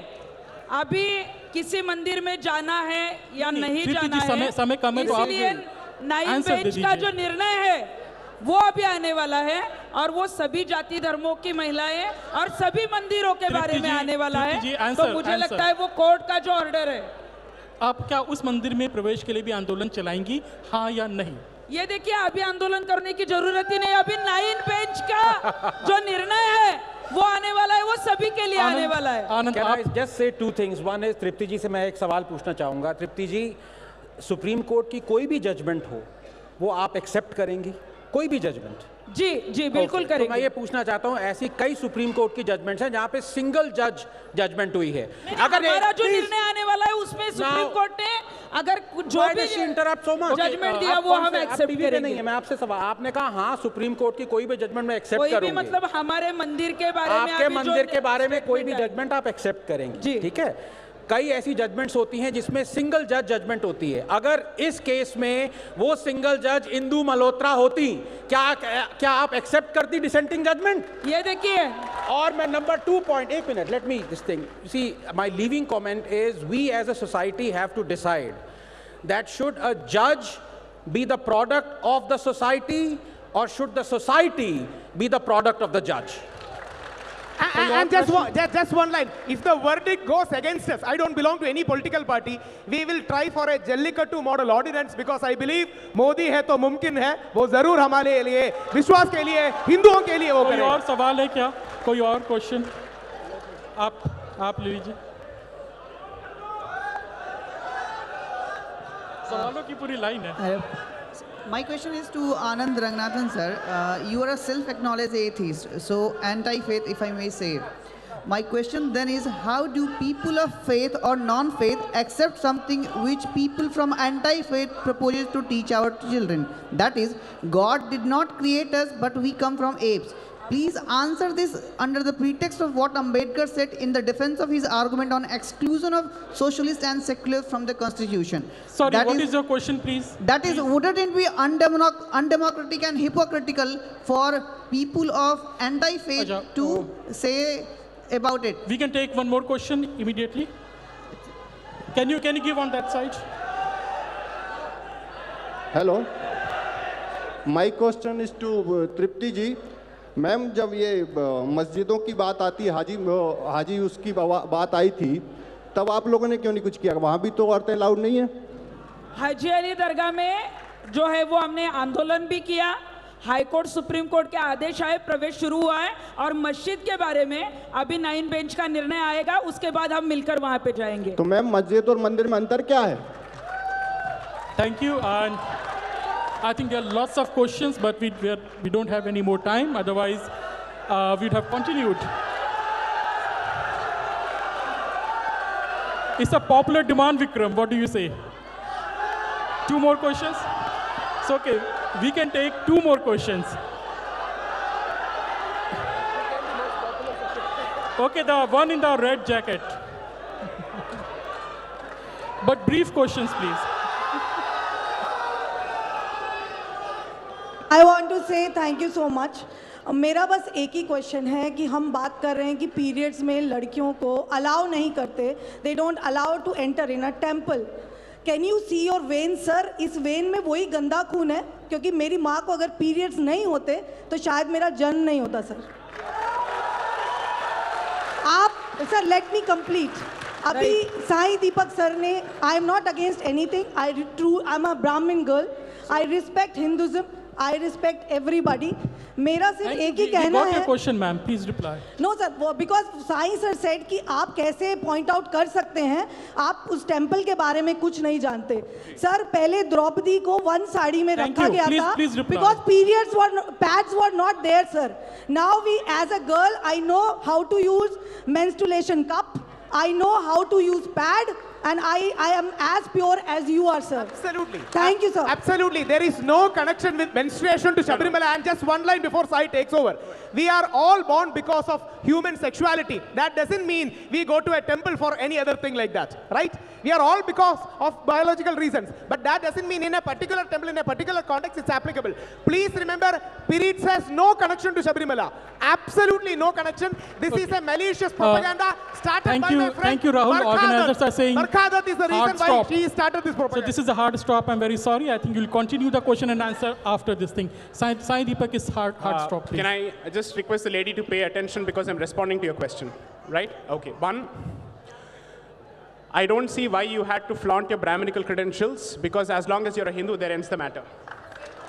अभी किसी मंदिर में जाना है या नहीं जाना है, समय कम है तो आप इसलिए 9 बेंच का जो निर्णय है वो अभी आने वाला है और वो सभी जाति धर्मों की महिलाएं और सभी मंदिरों के बारे में आने वाला है। तो मुझे लगता है वो कोर्ट का जो ऑर्डर है। आप क्या उस मंदिर में प्रवेश के लिए भी आंदोलन चलाएंगी, हाँ या नहीं? ये देखिए, अभी आंदोलन करने की जरूरत ही नहीं। अभी 9 बेंच का जो निर्णय है वो आने वाला है, वो सभी के लिए आने वाला है। Can I just say two things? One is, तृप्ति जी से मैं एक सवाल पूछना चाहूंगा। तृप्ति जी, सुप्रीम कोर्ट की कोई भी जजमेंट हो, वो आप एक्सेप्ट करेंगी? कोई भी जजमेंट? जी जी बिल्कुल करेंगे। तो मैं ये पूछना चाहता हूँ, ऐसी कई सुप्रीम कोर्ट की जजमेंट्स हैं जहाँ पे सिंगल जज जजमेंट हुई है। अगर हमारा जो निर्णय आने वाला है उसमें सुप्रीम कोर्ट ने अगर जो भी जजमेंट दिया वो हम एक्सेप्ट करेंगे। नहीं है, मैं आपसे सवाल, आपने कहा हाँ सुप्रीम कोर्ट की कोई भी जजमेंट में एक्सेप्ट करूंगी। कोई भी मतलब हमारे मंदिर के बारे में, आपके मंदिर के बारे में कोई भी जजमेंट आप एक्सेप्ट करेंगे, ठीक है? कई ऐसी जजमेंट्स होती हैं जिसमें सिंगल जज जजमेंट होती है। अगर इस केस में वो सिंगल जज इंदु मल्होत्रा होती, क्या आप एक्सेप्ट करती डिसेंटिंग जजमेंट? ये देखिए, और मैं नंबर 2 पॉइंट, एक मिनट, let me this thing, see my leaving comment is, we as a society have to decide that should a जज be the product of the society और should the society be the product of the जज? And just one line. If the verdict goes against us, I don't belong to any political party, we will try for a Jallikattu model ordinance because I believe Modi है तो मुमकिन है, वो जरूर हमारे लिए, विश्वास के लिए, हिंदुओं के लिए वो कोई करेगा। और सवाल है क्या? कोई और क्वेश्चन? आप ले लीजिए। सवालों की पूरी लाइन है। My question is to Anand Ranganathan sir. You are a self-acknowledged atheist, so anti-faith if I may say. My question then is, how do people of faith or non-faith accept something which people from anti-faith proposes to teach our children? That is, God did not create us, but we come from apes. Please answer this under the pretext of what Ambedkar said in the defense of his argument on exclusion of socialists and seculars from the constitution. Sorry, what is your question, please? That is, wouldn't it be undemocratic and hypocritical for people of anti-faith to say about it? We can take one more question immediately. Can you give on that side? Hello. My question is to Tripti ji. Ma'am, जब ये मस्जिदों की बात आती है, हाजी उसकी बात आई थी, तब आप लोगों ने क्यों नहीं कुछ किया? वहाँ भी तो औरतें अलाउड नहीं है। हाजी अली दरगाह में जो है वो हमने आंदोलन भी किया, हाई कोर्ट सुप्रीम कोर्ट के आदेश आए, प्रवेश शुरू हुआ है, और मस्जिद के बारे में अभी 9 बेंच का निर्णय आएगा, उसके बाद हम मिलकर वहाँ पे जाएंगे। तो मैम, मस्जिद और मंदिर में अंतर क्या है? Thank you. And I think there are lots of questions, but we don't have any more time. Otherwise, we'd have continued. It's a popular demand, Vikram. What do you say? 2 more questions? It's okay. We can take 2 more questions. Okay, the one in the red jacket. But brief questions, please. I want to say thank you so much. मेरा बस एक ही question है कि हम बात कर रहे हैं कि पीरियड्स में लड़कियों को अलाउ नहीं करते, they don't allow to enter in a temple. Can you see your vein sir? इस वेन में वही गंदा खून है, क्योंकि मेरी माँ को अगर पीरियड्स नहीं होते तो शायद मेरा जन्म नहीं होता सर. आप सर लेट मी कंप्लीट. अभी साईं दीपक सर ने, I am not against anything, I am a Brahmin girl, I respect Hinduism, I respect everybody. मेरा सिर्फ एक ही कहना है. Got your question, ma'am. Please reply. No sir, because Sai sir said कि आप कैसे point out कर सकते हैं, आप उस टेम्पल के बारे में कुछ नहीं जानते. सर, पहले द्रौपदी को 1 साड़ी में रखा गया था, because pads were not there, sir. Now we, as a girl, I know how to use menstruation cup, I know how to use pad, and I am as pure as you are, sir. Absolutely. Thank you, sir. Absolutely. There is no connection with menstruation to Sabarimala. And just one line before Sai takes over. We are all born because of human sexuality. That doesn't mean we go to a temple for any other thing like that, right? We are all because of biological reasons. But that doesn't mean in a particular temple, in a particular context, it's applicable. Please remember, periods has no connection to Sabarimala. Absolutely no connection. This is a malicious propaganda started by my friend. Thank you, Rahul. Organizers are saying Markadat is the reason why she started this propaganda. So this is a hard stop. I'm very sorry. I think you'll continue the question and answer after this thing. Sai Deepak is hard stop, please. Can I just request the lady to pay attention because I'm responding to your question, right? Okay. 1, I don't see why you had to flaunt your Brahminical credentials, because as long as you're a Hindu, there ends the matter.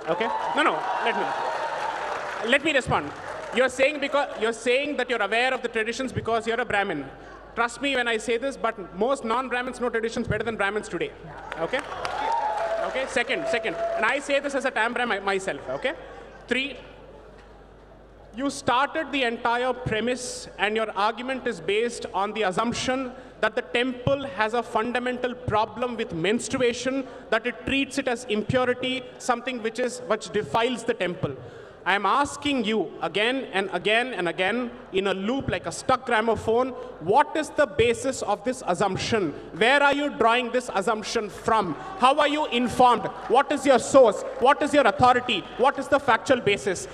Okay? No, let me respond. You're saying that you're aware of the traditions because you're a Brahmin. Trust me when I say this, but most non-Brahmins know traditions better than Brahmins today. Okay? Okay? Second, and I say this as a Tambra myself. Okay? 3, you started the entire premise, and your argument is based on the assumption that the temple has a fundamental problem with menstruation, that it treats it as impurity, something which defiles the temple. I am asking you again and again and again, in a loop like a stuck gramophone, what is the basis of this assumption? Where are you drawing this assumption from? How are you informed? What is your source? What is your authority? What is the factual basis?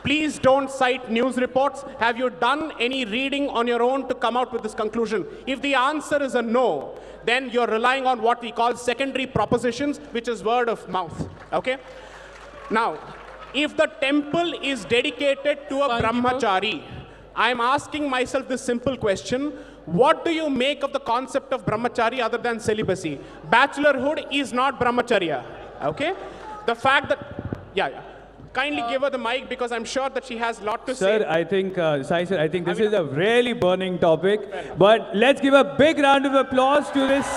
Please don't cite news reports. Have you done any reading on your own to come out with this conclusion? If the answer is a no, then you're relying on what we call secondary propositions, which is word of mouth. Okay? Now, if the temple is dedicated to a brahmachari, I'm asking myself this simple question. What do you make of the concept of brahmachari other than celibacy? Bachelorhood is not brahmacharya, okay? The fact that, kindly give her the mic because I'm sure that she has a lot to say. Sir, I think, Sai sir, I think this is a really burning topic. But let's give a big round of applause to this.